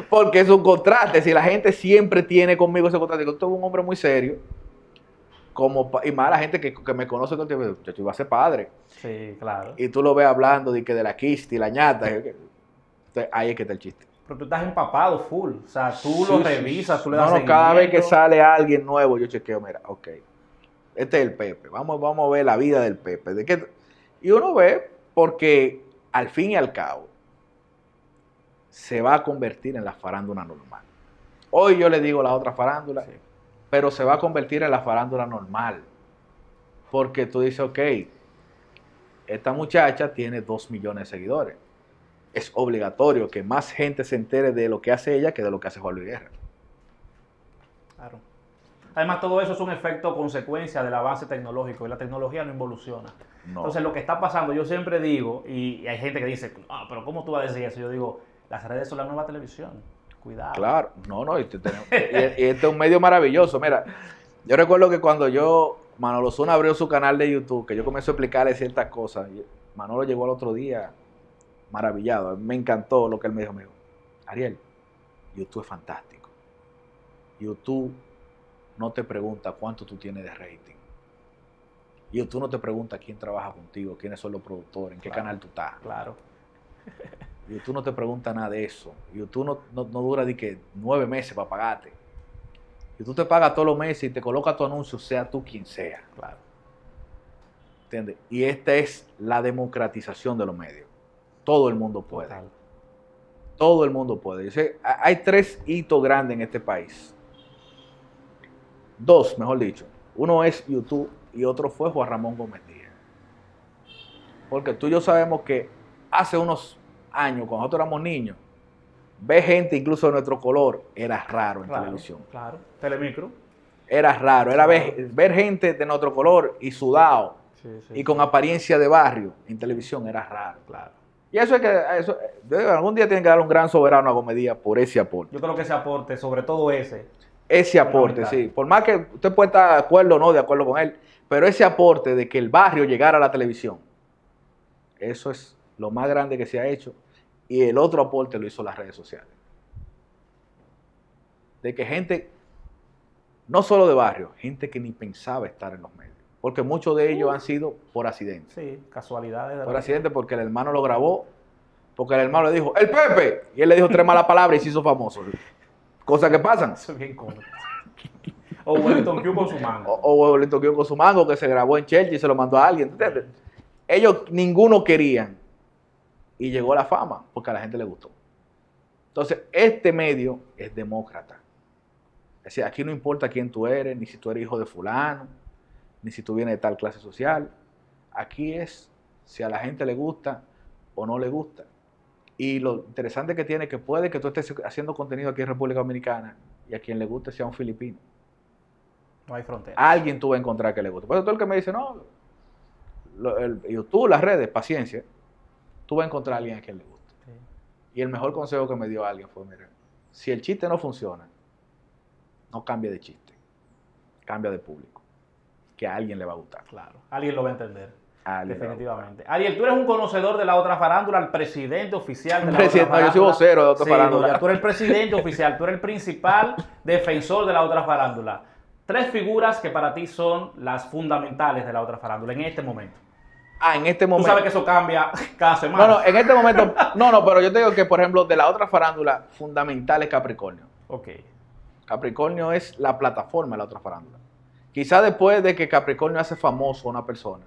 Porque es un contraste. Si la gente siempre tiene conmigo ese contraste, yo soy un hombre muy serio, y más la gente que me conoce todo el tiempo, yo iba a ser padre. Sí, claro. Y tú lo ves hablando de la quisti, la ñata. Entonces, ahí es que está el chiste. Pero tú estás empapado full. O sea, tú Sí, lo sí, revisas, sí. tú le das cada vez que seguimiento. sale alguien nuevo, yo chequeo, mira, ok, este es el Pepe, vamos a ver la vida del Pepe. Y uno ve, porque al fin y al cabo, se va a convertir en la farándula normal. Hoy yo le digo la otra farándula, Sí. pero se va a convertir en la farándula normal. Porque tú dices, ok, esta muchacha tiene 2 millones de seguidores. Es obligatorio que más gente se entere de lo que hace ella que de lo que hace Juan Luis Guerra. Claro. Además, todo eso es un efecto consecuencia del avance tecnológico y la tecnología no involuciona. No. Entonces, lo que está pasando, yo siempre digo, y hay gente que dice, ah, pero ¿cómo tú vas a decir eso? Yo digo, las redes son la nueva televisión. Cuidado. Claro, y este es un medio maravilloso. Mira, yo recuerdo que cuando Manolo Zuna abrió su canal de YouTube, que yo comencé a explicarle ciertas cosas, y Manolo llegó al otro día maravillado. Me encantó lo que él me dijo. Me dijo, Ariel, YouTube es fantástico. YouTube no te pregunta cuánto tú tienes de rating. YouTube no te pregunta quién trabaja contigo, quiénes son los productores, en qué Claro. canal tú estás. Claro. YouTube no te pregunta nada de eso. YouTube no dura de que 9 meses para pagarte. YouTube te paga todos los meses y te coloca tu anuncio, sea tú quien sea. Claro. ¿Entiendes? Y esta es la democratización de los medios. Todo el mundo puede. Total. Todo el mundo puede. Yo sé, hay 3 hitos grandes en este país. 2, mejor dicho. Uno es YouTube y otro fue Juan Ramón Gómez Díaz. Porque tú y yo sabemos que hace unos años, cuando nosotros éramos niños, ver gente incluso de nuestro color era raro en Claro, televisión. claro. Telemicro. Era raro. Era ver gente de nuestro color y sudado Sí, sí. y con apariencia de barrio en televisión era raro. Claro. Y eso es que algún día tienen que darle un gran soberano a Gómez Díaz por ese aporte. Yo creo que ese aporte, sobre todo ese, Ese aporte, fundamental. sí. Por más que usted pueda estar de acuerdo o no de acuerdo con él, pero ese aporte de que el barrio llegara a la televisión, eso es lo más grande que se ha hecho. Y el otro aporte lo hizo las redes sociales. De que gente, no solo de barrio, gente que ni pensaba estar en los medios. Porque muchos de ellos han sido por accidente. sí, casualidades. de Por la- accidente porque el hermano lo grabó, porque el hermano le dijo, ¡el Pepe! Y él le dijo 3 malas palabras y se hizo famoso. Cosas que pasan. Eso es bien cómodo. O Wellington Q con su mango. O le toqueó con su mango que se grabó en Chelsea y se lo mandó a alguien. ¿Entiendes? Ellos ninguno querían. Y llegó la fama porque a la gente le gustó. Entonces, este medio es demócrata. Es decir, aquí no importa quién tú eres, ni si tú eres hijo de fulano, ni si tú vienes de tal clase social. Aquí es si a la gente le gusta o no le gusta. Y lo interesante que tiene es que puede que tú estés haciendo contenido aquí en República Dominicana y a quien le guste sea un filipino. No hay frontera. A alguien tú vas a encontrar que le guste. Por eso todo el que me dice, no, el YouTube, las redes, paciencia, tú vas a encontrar a alguien a quien le guste. Sí. Y el mejor consejo que me dio alguien fue, mira, si el chiste no funciona, no cambie de chiste, cambia de público, que a alguien le va a gustar. Claro. Alguien lo va a entender. A alguien le va a gustar. Definitivamente. Ariel, tú eres un conocedor de la otra farándula, el presidente oficial de la Presidente, otra no, yo soy farándula. vocero de la otra Sí, farándula. ya tú eres el presidente oficial, tú eres el principal defensor de la otra farándula. 3 figuras que para ti son las fundamentales de la otra farándula en este momento. En este Tú momento. sabes que eso cambia cada semana. No, en este momento. No, pero yo te digo que, por ejemplo, de la otra farándula fundamental es Capricornio. Ok. Capricornio es la plataforma de la otra farándula. Quizá después de que Capricornio hace famoso a una persona,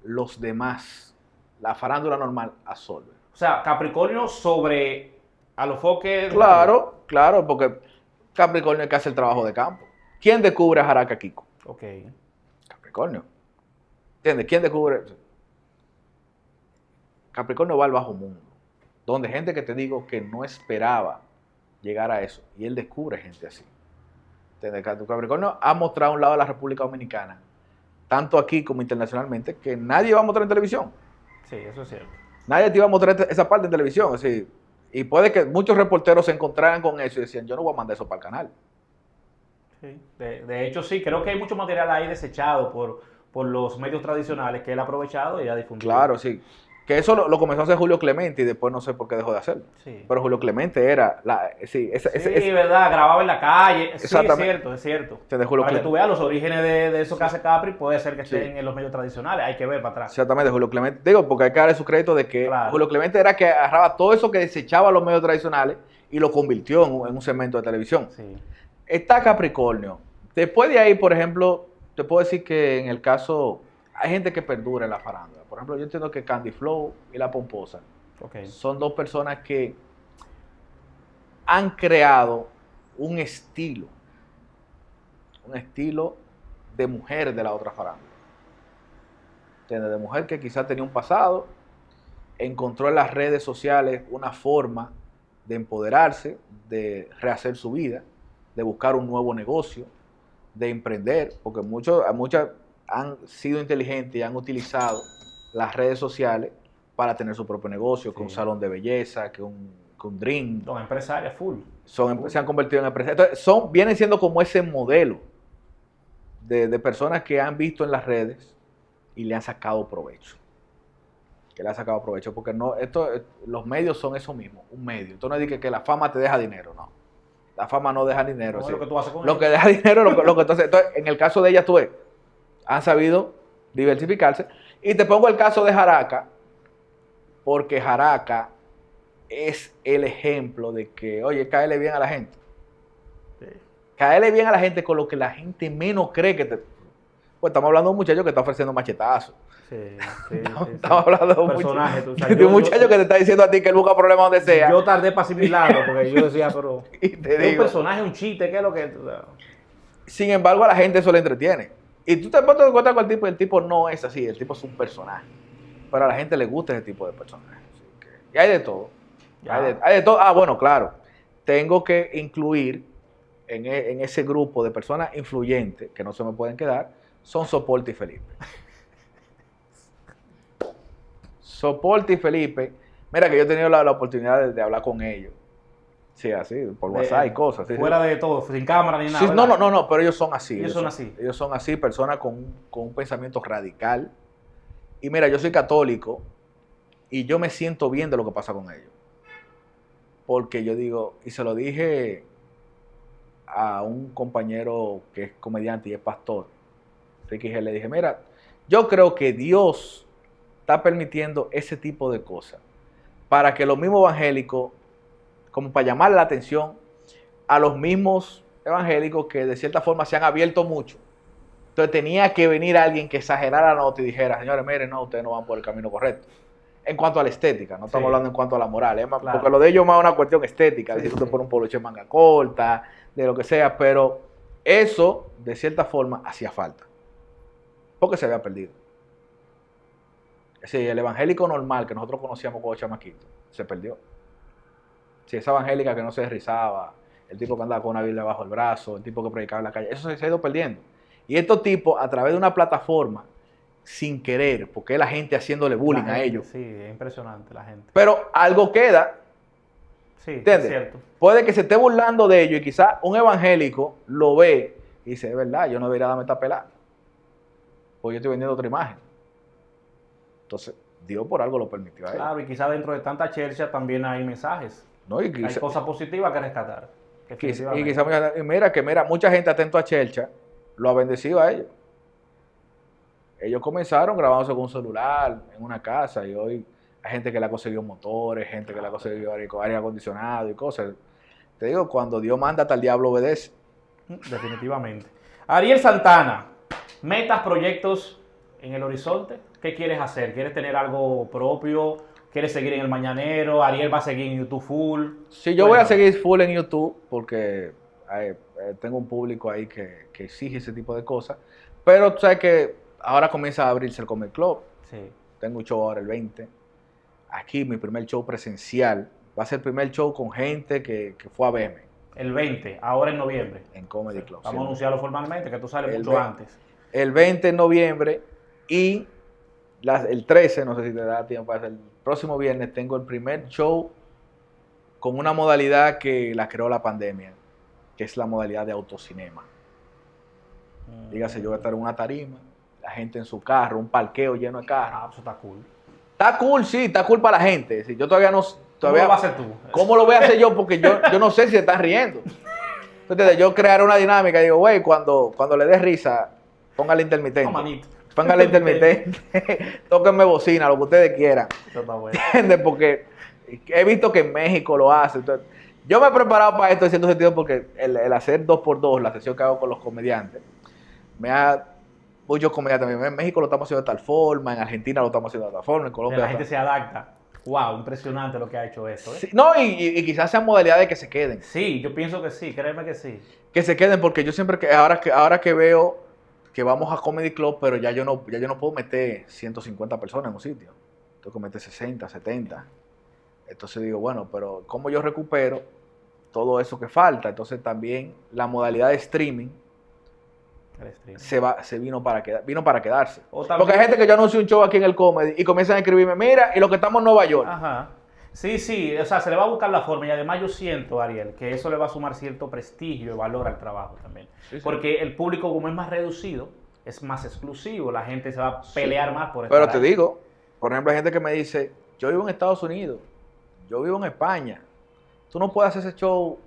los demás, la farándula normal, absorbe. O sea, Capricornio sobre Alofoque. Claro, porque Capricornio es que hace el trabajo de campo. ¿Quién descubre a Jaraca Kiko? Ok. Capricornio. ¿Entiendes? ¿Quién descubre? Capricornio va al bajo mundo, donde gente que te digo que no esperaba llegar a eso, y él descubre gente así. ¿Entiendes? Capricornio ha mostrado un lado de la República Dominicana, tanto aquí como internacionalmente, que nadie va a mostrar en televisión. Sí, eso es cierto. Nadie te iba a mostrar esa parte en televisión. Así. Y puede que muchos reporteros se encontraran con eso y decían, yo no voy a mandar eso para el canal. Sí. De hecho, sí, creo que hay mucho material ahí desechado por los medios tradicionales que él ha aprovechado y ha difundido. Claro, sí. Que eso lo comenzó a hacer Julio Clemente y después no sé por qué dejó de hacerlo. Sí. Pero Julio Clemente era Sí, verdad, grababa en la calle. Sí, Exactamente. es cierto. Te dejó lo Para que claro. tú veas los orígenes de eso que hace Capri, puede ser que Sí. estén en los medios tradicionales. Hay que ver para atrás. Exactamente, Julio Clemente. Digo, porque hay que darle su crédito de que Claro. Julio Clemente era que agarraba todo eso que desechaba los medios tradicionales y lo convirtió en un segmento de televisión. Sí. Está Capricornio. Después de ahí, por ejemplo, te puedo decir que en el caso, hay gente que perdura en la farándula. Por ejemplo, yo entiendo que Candy Flow y La Pomposa Ok. son 2 personas que han creado un estilo de mujer de la otra farándula. ¿Entiendes? De mujer que quizás tenía un pasado, encontró en las redes sociales una forma de empoderarse, de rehacer su vida, de buscar un nuevo negocio, de emprender, porque muchas han sido inteligentes y han utilizado las redes sociales para tener su propio negocio, que un salón de belleza, que un drink. Son empresarias full. Se han convertido en empresarias. Entonces, vienen siendo como ese modelo de personas que han visto en las redes y le han sacado provecho. Porque los medios son eso mismo, un medio. Esto no es que la fama te deja dinero, no. La fama no deja dinero. No, ¿sí? lo que tú haces con lo que deja dinero es lo que tú haces. Entonces, en el caso de ellas, tú ves, han sabido diversificarse. Y te pongo el caso de Jaraca, porque Jaraca es el ejemplo de que, oye, cáele bien a la gente. Sí. Cáele bien a la gente con lo que la gente menos cree que te... Pues estamos hablando de un muchacho que está ofreciendo machetazos. Sí. Estamos hablando de un personaje. de un muchacho que te está diciendo a ti que él busca problemas donde sea. Yo tardé para asimilarlo, porque yo decía, pero... Y te es un digo, personaje, un chiste, ¿qué es lo que...? sin embargo, a la gente eso le entretiene. Y tú te pones en cuenta con el tipo no es así, el tipo es un personaje. Pero a la gente le gusta ese tipo de personajes. Y hay de todo. Hay de todo. Ah, bueno, claro. Tengo que incluir en ese grupo de personas influyentes que no se me pueden quedar, son Soporte y Felipe. Soporte y Felipe, mira que yo he tenido la oportunidad de hablar con ellos. Sí, así, por WhatsApp y cosas. Sí, fuera de todo, sin cámara ni nada. Sí, no, pero ellos son así. Ellos son así. Ellos son así, personas con un pensamiento radical. Y mira, yo soy católico y yo me siento bien de lo que pasa con ellos. Porque yo digo, y se lo dije a un compañero que es comediante y es pastor, Ricky G, le dije, mira, yo creo que Dios está permitiendo ese tipo de cosas para que los mismos evangélicos, como para llamarle la atención a los mismos evangélicos que de cierta forma se han abierto mucho. Entonces tenía que venir alguien que exagerara la nota y dijera, señores, miren, no, ustedes no van por el camino correcto. En cuanto a la estética, no estamos hablando en cuanto a la moral, claro. Porque lo de ellos es más una cuestión estética, de si tú te pones un poloche en manga corta, de lo que sea, pero eso, de cierta forma, hacía falta. Porque se había perdido. Es decir, el evangélico normal que nosotros conocíamos como chamaquito, se perdió. Si esa evangélica que no se rizaba, el tipo que andaba con una Biblia bajo el brazo, el tipo que predicaba en la calle, eso se ha ido perdiendo. Y estos tipos, a través de una plataforma, sin querer, porque es la gente haciéndole bullying a ellos. Sí, es impresionante la gente. Pero algo queda. Sí, ¿entiendes? es cierto. Puede que se esté burlando de ellos y quizás un evangélico lo ve y dice, es verdad, yo no debería darme esta pelada. Porque yo estoy vendiendo otra imagen. Entonces, Dios por algo lo permitió a él. Claro, y quizás dentro de tanta chercha también hay mensajes. ¿No? Hay cosas positivas que rescatar. Y quizás, mira, mucha gente atento a Chelcha lo ha bendecido a ellos. Ellos comenzaron grabándose con un celular en una casa y hoy hay gente que le ha conseguido motores, gente que le ha conseguido aire acondicionado y cosas. Te digo, cuando Dios manda hasta el diablo obedece. Definitivamente. Ariel Santana, metas, proyectos en el horizonte. ¿Qué quieres hacer? ¿Quieres tener algo propio? ¿Quieres seguir en el Mañanero? ¿Ariel va a seguir en YouTube full? Sí, yo voy a seguir full en YouTube porque tengo un público ahí que exige ese tipo de cosas. Pero tú sabes que ahora comienza a abrirse el Comic Club. Sí. Tengo un show ahora el 20. Aquí mi primer show presencial. Va a ser el primer show con gente que fue a verme. El 20, ahora en noviembre. En Comedy Club. Vamos a anunciarlo formalmente, que tú sales mucho antes. El 20 de noviembre y el 13, no sé si te da tiempo para hacer. El próximo viernes tengo el primer show con una modalidad que la creó la pandemia, que es la modalidad de autocinema. Dígase, yo voy a estar en una tarima, la gente en su carro, un parqueo lleno de carros. Ah, eso está cool. Está cool, sí, está cool para la gente. Sí, yo todavía no... ¿Cómo lo vas a hacer tú? ¿Cómo lo voy a hacer yo? Porque yo no sé si se están riendo. Entonces, yo crear una dinámica, digo, güey, cuando le dé risa, póngale intermitente. No, manito. Póngale intermitente, tóquenme bocina, lo que ustedes quieran. Eso está bueno. ¿Entiendes? Porque he visto que en México lo hacen. Entonces, yo me he preparado para esto en cierto sentido porque el hacer 2x2, la sesión que hago con los comediantes, muchos comediantes, en México lo estamos haciendo de tal forma, en Argentina lo estamos haciendo de tal forma, en Colombia... La gente se adapta. Wow, impresionante lo que ha hecho esto, ¿eh? Sí, no, y quizás sean modalidades que se queden. Sí, yo pienso que sí, créeme que sí. Que se queden, porque yo siempre, ahora que veo que vamos a Comedy Club, pero ya yo no puedo meter 150 personas en un sitio. Tengo que meter 60, 70. Entonces digo, bueno, pero ¿cómo yo recupero todo eso que falta? Entonces también la modalidad de streaming El stream. vino para quedarse. O también- Porque hay gente que yo anuncio un show aquí en el Comedy y comienzan a escribirme, mira, y lo que estamos en Nueva York. Ajá. Sí, sí, o sea, se le va a buscar la forma y además yo siento, Ariel, que eso le va a sumar cierto prestigio y valor al trabajo también. Sí, sí. Porque el público, como es más reducido, es más exclusivo, la gente se va a pelear más por Pero estar te ahí. digo, por ejemplo, hay gente que me dice, yo vivo en Estados Unidos, yo vivo en España, tú no puedes hacer ese show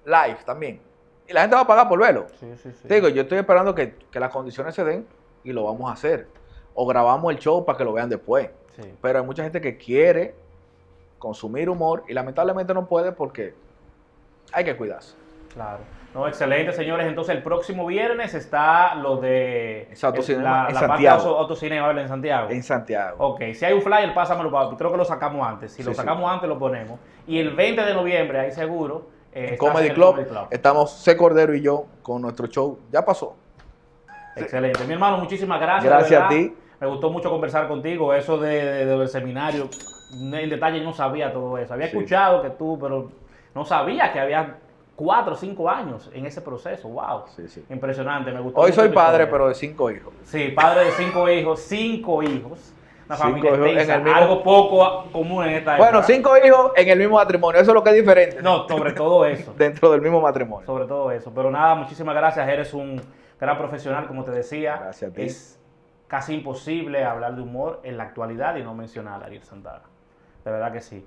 live también. Y la gente va a pagar por verlo. Sí, sí, sí. Te digo, yo estoy esperando que las condiciones se den y lo vamos a hacer. O grabamos el show para que lo vean después. Sí. Pero hay mucha gente que quiere consumir humor y lamentablemente no puede porque hay que cuidarse. Claro. No, excelente, señores. Entonces, el próximo viernes está lo de Es Autocinema la en parte de Santiago. Autocinema ¿verdad? En Santiago. En Santiago. Ok, si hay un flyer, pásamelo, papi. Creo que lo sacamos antes. Si Sí, lo sí. sacamos antes, lo ponemos. Y el 20 de noviembre, ahí seguro, En estás Comedy el Club, Comedy Club. estamos C. Cordero y yo con nuestro show. Ya pasó. Excelente. Mi hermano, muchísimas gracias. de Gracias a verdad. ti. Me gustó mucho conversar contigo. Eso del seminario, en detalle no sabía todo eso. Había Sí. escuchado que tú, pero no sabía que había 4 o 5 años en ese proceso. Wow. Sí, sí. Impresionante. Me gustó Hoy mucho soy tu padre, historia. pero de 5 hijos. Sí, padre de 5 hijos. 5 hijos. Una 5 familia hijos en extensa. el mismo- Algo poco común en esta Bueno, época. 5 hijos en el mismo matrimonio. Eso es lo que es diferente. No, sobre todo eso. Dentro del mismo matrimonio. Sobre todo eso. Pero nada, muchísimas gracias. Eres un gran profesional, como te decía. Gracias a ti. Es casi imposible hablar de humor en la actualidad y no mencionar a Ariel Santana. De verdad que sí.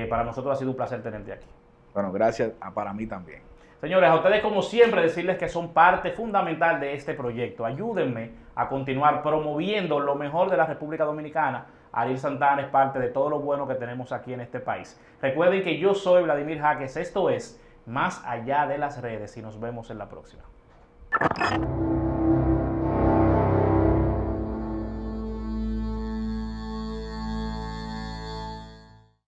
Para nosotros ha sido un placer tenerte aquí. Bueno, gracias para mí también. Señores, a ustedes como siempre decirles que son parte fundamental de este proyecto. Ayúdenme a continuar promoviendo lo mejor de la República Dominicana. Ariel Santana es parte de todo lo bueno que tenemos aquí en este país. Recuerden que yo soy Vladimir Jaques. Esto es Más Allá de las Redes y nos vemos en la próxima.